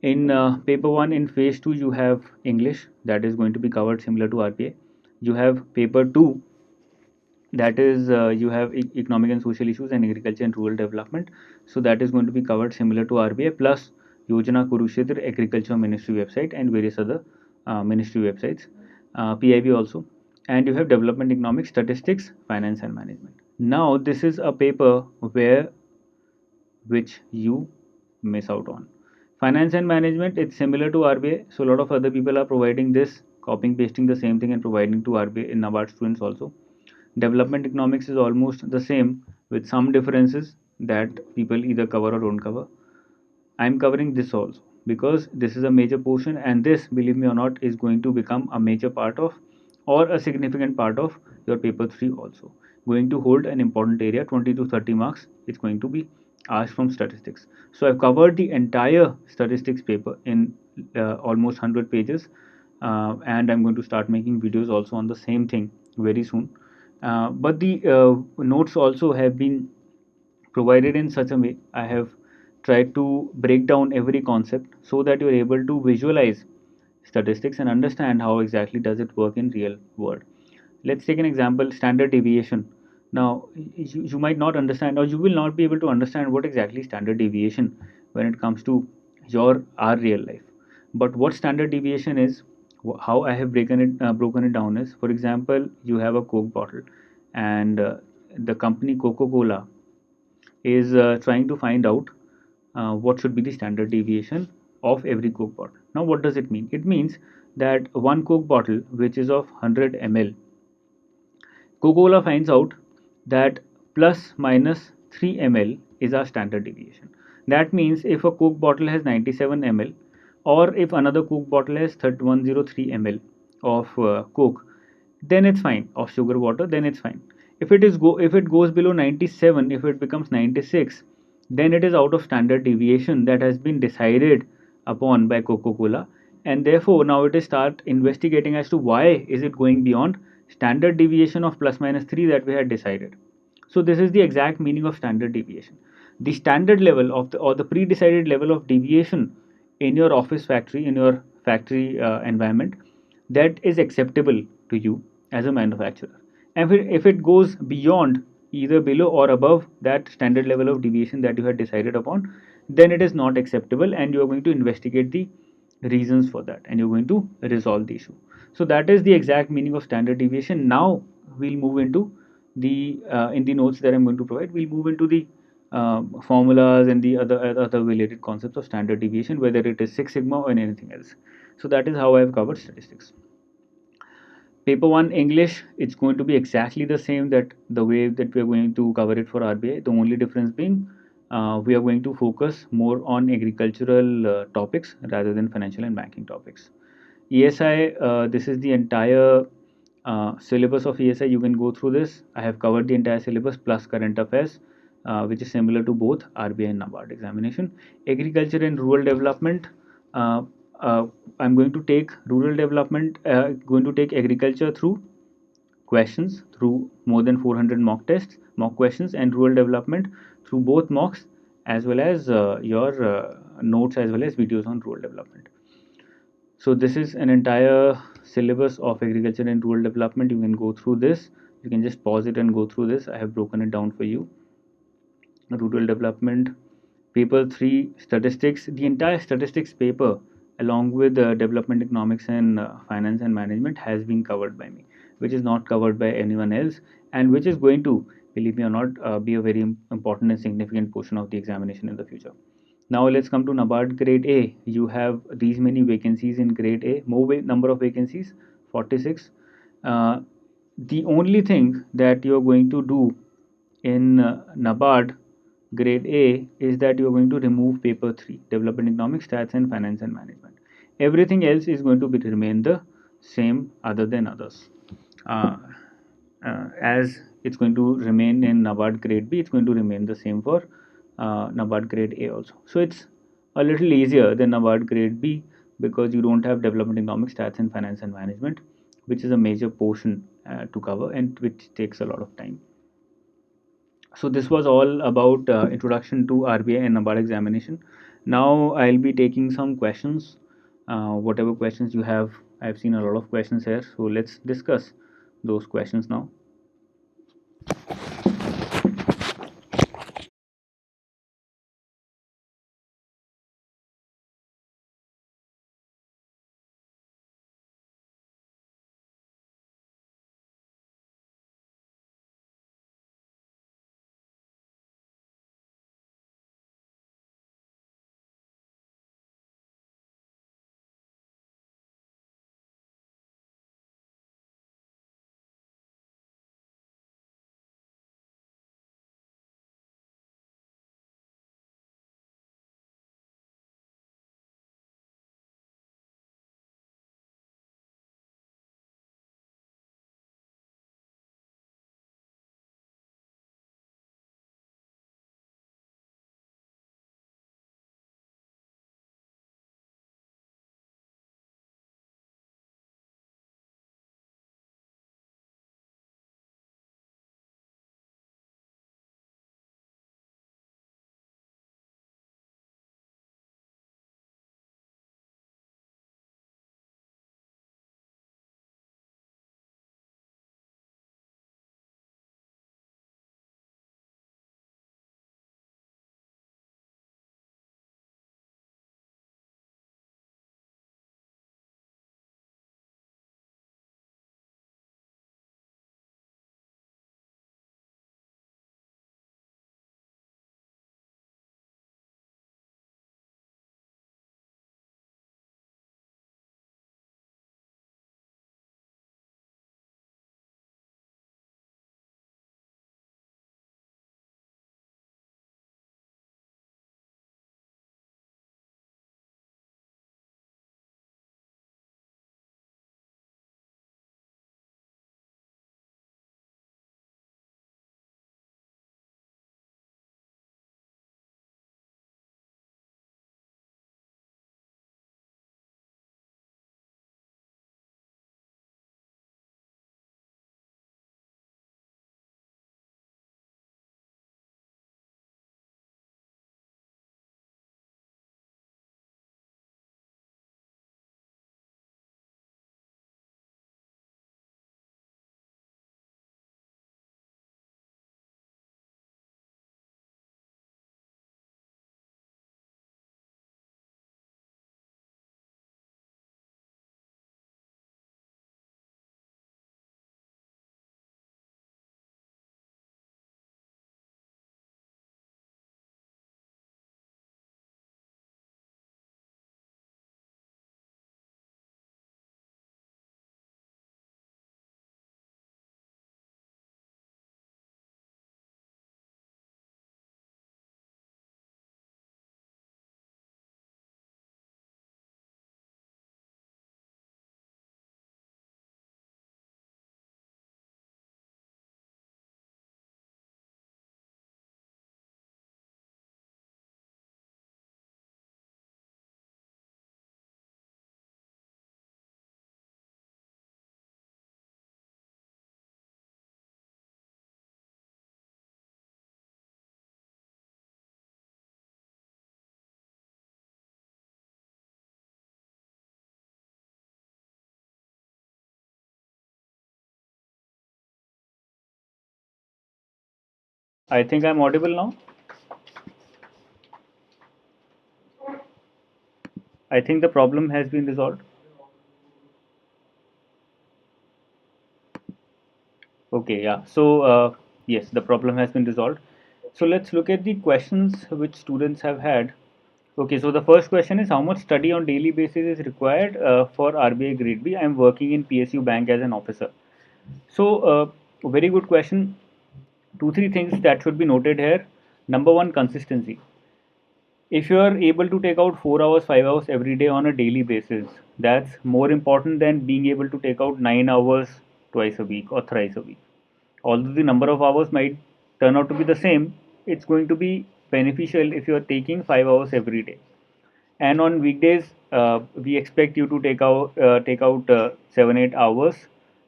In paper 1 in phase 2, you have English, that is going to be covered similar to RPA. You have paper 2, that is you have economic and social issues and agriculture and rural development. So that is going to be covered similar to RBI, plus Yojana Kurukshetra, agriculture ministry website, and various other ministry websites, PIB also. And you have development economics, statistics, finance and management. Now this is a paper where which you miss out on. Finance and management, it's similar to RBI, so a lot of other people are providing this, copying pasting the same thing and providing to RBI in Nabard students also. Development economics is almost the same with some differences that people either cover or don't cover. I'm covering this also because this is a major portion, and this, believe me or not, is going to become a major part of, or a significant part of, your paper 3 also. Going to hold an important area, 20 to 30 marks. It's going to be asked from statistics. So I've covered the entire statistics paper in almost 100 pages, and I'm going to start making videos also on the same thing very soon. But the notes also have been provided in such a way. I have tried to break down every concept so that you're able to visualize statistics and understand how exactly does it work in real world. Let's take an example, standard deviation. Now you might not understand, or you will not be able to understand what exactly standard deviation when it comes to your our real life. But what standard deviation is, how I have broken it down is, for example, you have a Coke bottle, and the company Coca Cola is trying to find out what should be the standard deviation of every Coke bottle. Now, what does it mean? It means that one Coke bottle, which is of 100 ml, Coca-Cola finds out that plus minus 3 ml is our standard deviation. That means if a Coke bottle has 97 ml, or if another Coke bottle has 3103 ml of Coke, then it's fine. Of sugar water, then it's fine. If it goes below 97, if it becomes 96, then it is out of standard deviation that has been decided upon by Coca-Cola, and therefore now it is start investigating as to why is it going beyond standard deviation of plus minus 3 that we had decided. So this is the exact meaning of standard deviation. The standard level of the, or the pre-decided level of deviation in your office factory, in your factory environment, that is acceptable to you as a manufacturer. And if it goes beyond, either below or above that standard level of deviation that you had decided upon, then it is not acceptable, and you are going to investigate the reasons for that, and you're going to resolve the issue. So that is the exact meaning of standard deviation. Now we'll move into the in the notes that I'm going to provide, we'll move into the formulas and the other related concepts of standard deviation, whether it is Six Sigma or anything else. So that is how I've covered statistics. Paper 1 English, it's going to be exactly the same, that the way that we are going to cover it for RBI. The only difference being we are going to focus more on agricultural topics rather than financial and banking topics. ESI, this is the entire syllabus of ESI. You can go through this. I have covered the entire syllabus plus current affairs, which is similar to both RBI and Nabad examination. Agriculture and rural development. Uh, uh, I'm going to take rural development, going to take agriculture through questions, through more than 400 mock tests, mock questions, and rural development through both mocks as well as your notes as well as videos on rural development. So this is an entire syllabus of agriculture and rural development. You can go through this. You can just pause it and go through this. I have broken it down for you. Rural development, paper 3 statistics, the entire statistics paper along with development economics and finance and management has been covered by me, which is not covered by anyone else, and which is going to, believe me or not, be a very important and significant portion of the examination in the future. Now let's come to Nabad grade A. You have these many vacancies in grade A, more number of vacancies, 46. The only thing that you're going to do in Nabad grade A is that you're going to remove paper 3, development economics, stats and finance and management. Everything else is going to be remain the same other than others. Uh, as it's going to remain in Nabad grade B, it's going to remain the same for Nabad grade A also. So it's a little easier than Nabad grade B because you don't have development economics, stats and finance and management, which is a major portion to cover and which takes a lot of time. So this was all about introduction to RBI and Nabad examination. Now I'll be taking some questions. Whatever questions you have, I've seen a lot of questions here. So let's discuss those questions now. I think I'm audible now. I think the problem has been resolved. Okay, yeah. So, yes, the problem has been resolved. So, let's look at the questions which students have had. Okay, so the first question is how much study on daily basis is required for RBI Grade B? I am working in PSU Bank as an officer. So, very good question. Two, three things that should be noted here. Number one, consistency. If you are able to take out 4 hours, 5 hours every day on a daily basis, that's more important than being able to take out 9 hours twice a week or thrice a week. Although the number of hours might turn out to be the same, it's going to be beneficial if you are taking 5 hours every day. And on weekdays, we expect you to take out 7 8 hours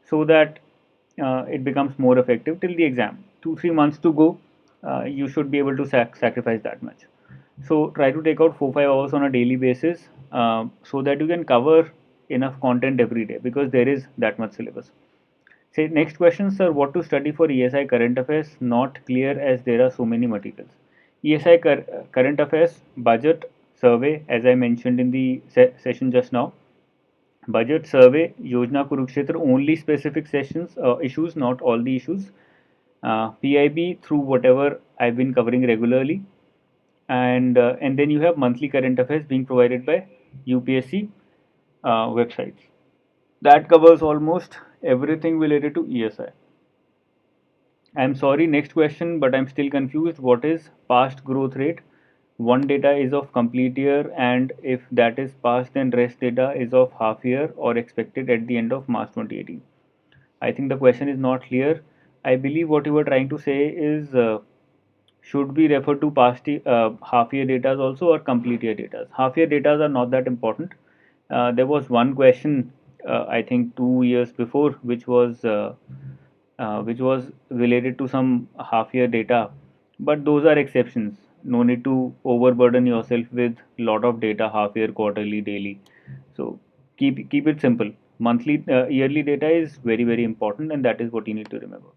so that it becomes more effective till the exam. 2 3 months to go, you should be able to sacrifice that much. So try to take out 4 5 hours on a daily basis so that you can cover enough content every day because there is that much syllabus. Say next question, sir. What to study for ESI current affairs? Not clear as there are so many materials. ESI current affairs budget survey, as I mentioned in the session just now. Budget survey, Yojana Kurukshetra, only specific sessions issues, not all the issues. PIB through whatever I've been covering regularly, and then you have monthly current affairs being provided by UPSC websites. That covers almost everything related to ESI. I'm sorry, next question, but I'm still confused. What is past growth rate? One data is of complete year, and if that is past, then rest data is of half year or expected at the end of March 2018. I think the question is not clear. I believe what you were trying to say is should we refer to past half year data also or complete year data? Half year data are not that important. There was one question, I think 2 years before, which was related to some half year data, but those are exceptions. No need to overburden yourself with lot of data, half year, quarterly, daily. So keep it simple. Monthly, yearly data is very very important, and that is what you need to remember.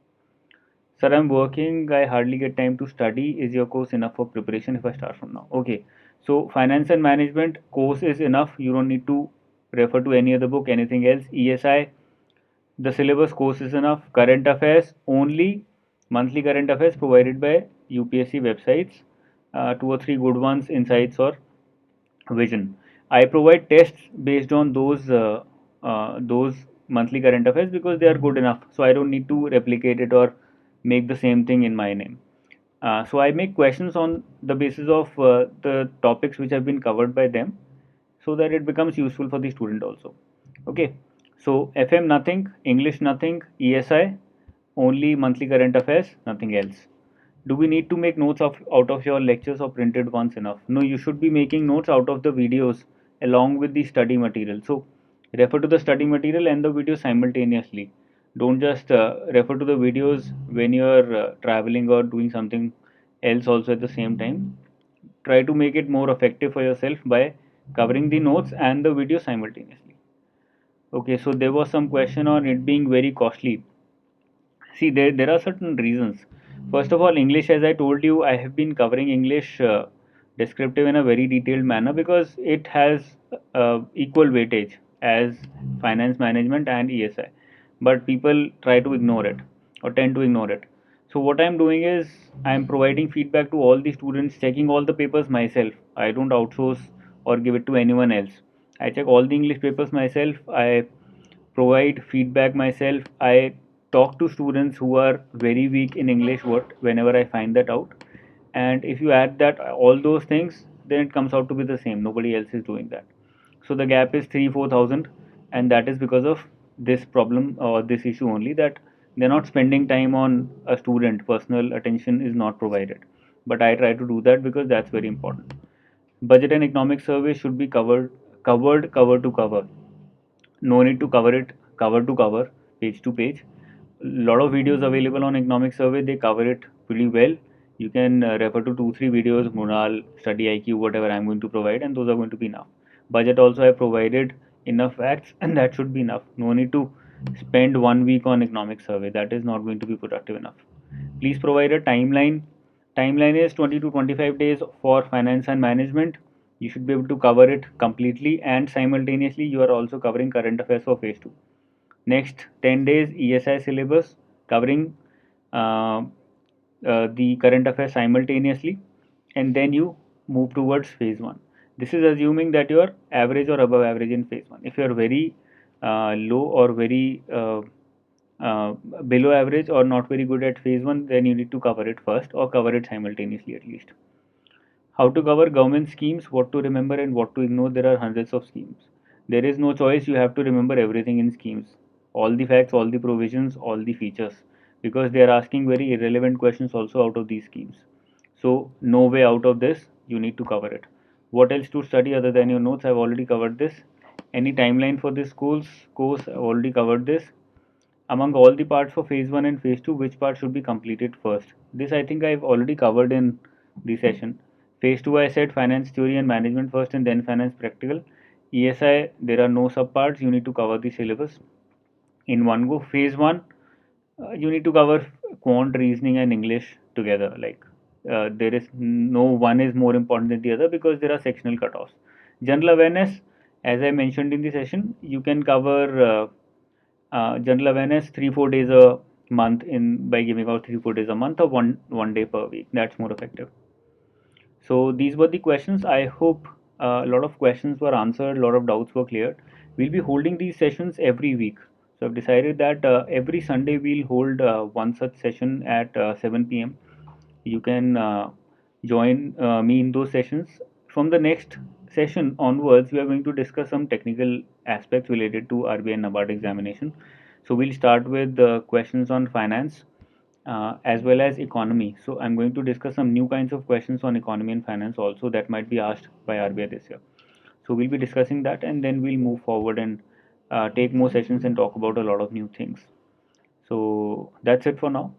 Sir, I'm working. I hardly get time to study. Is your course enough for preparation if I start from now? Okay. So, finance and management course is enough. You don't need to refer to any other book, anything else. ESI, the syllabus course is enough. Current affairs, only monthly current affairs provided by UPSC websites. Two or three good ones, Insights or Vision. I provide tests based on those monthly current affairs because they are good enough. So I don't need to replicate it or make the same thing in my name. So I make questions on the basis of the topics which have been covered by them, so that it becomes useful for the student also. Okay. So FM nothing, English nothing, ESI only monthly current affairs, nothing else. Do we need to make notes out of your lectures or printed ones enough? No, you should be making notes out of the videos along with the study material. So refer to the study material and the video simultaneously. Don't just refer to the videos when you're traveling or doing something else also at the same time. Try to make it more effective for yourself by covering the notes and the video simultaneously. Okay, so there was some question on it being very costly. See, there are certain reasons. First of all, English, as I told you, I have been covering English descriptive in a very detailed manner because it has equal weightage as finance management and ESI. But people try to ignore it or tend to ignore it. So, what I'm doing is I'm providing feedback to all the students, checking all the papers myself. I don't outsource or give it to anyone else. I check all the English papers myself. I provide feedback myself. I talk to students who are very weak in English whenever I find that out. And if you add that all those things, then it comes out to be the same. Nobody else is doing that. So the gap is 3 4,000, and that is because of this problem or this issue only, that they're not spending time on a student. Personal attention is not provided. But I try to do that because that's very important. Budget and economic survey should be covered cover to cover. No need to cover it cover to cover, page to page. Lot of videos available on economic survey, they cover it pretty well. You can refer to 2 3 videos, Munal, Study IQ, whatever I'm going to provide, and those are going to be enough. Budget also, I provided enough facts and that should be enough. No need to spend 1 week on economic survey, that is not going to be productive enough. Please provide a timeline Timeline is 20 to 25 days for finance and management. You should be able to cover it completely, and simultaneously you are also covering current affairs for phase 2. Next 10 days ESI syllabus covering uh, the current affairs simultaneously, and then you move towards phase 1. This is assuming that you are average or above average in phase 1. If you are very low or very uh, below average or not very good at phase 1, then you need to cover it first or cover it simultaneously at least. How to cover government schemes, what to remember and what to ignore. There are hundreds of schemes. There is no choice, you have to remember everything in schemes. All the facts, all the provisions, all the features. Because they are asking very irrelevant questions also out of these schemes. So, no way out of this, you need to cover it. What else to study other than your notes? I've already covered this. Any timeline for this course, I've already covered this. Among all the parts for phase 1 and phase 2, which part should be completed first? This I think I've already covered in the session. Phase 2, I said finance theory and management first and then finance practical. ESI, there are no subparts, you need to cover the syllabus in one go. Phase 1, you need to cover quant, reasoning, and English together. Like there is no one is more important than the other because there are sectional cutoffs. General awareness, as I mentioned in the session, you can cover general awareness 3-4 days a month in by giving out 3-4 days a month or one day per week. That's more effective. So these were the questions. I hope a lot of questions were answered, a lot of doubts were cleared. We'll be holding these sessions every week. So I've decided that every Sunday we'll hold one such session at 7 p.m. You can join me in those sessions. From the next session onwards, we are going to discuss some technical aspects related to RBI and Nabad examination. So we'll start with questions on finance as well as economy. So I'm going to discuss some new kinds of questions on economy and finance also that might be asked by RBI this year. So we'll be discussing that, and then we'll move forward and take more sessions and talk about a lot of new things. So that's it for now.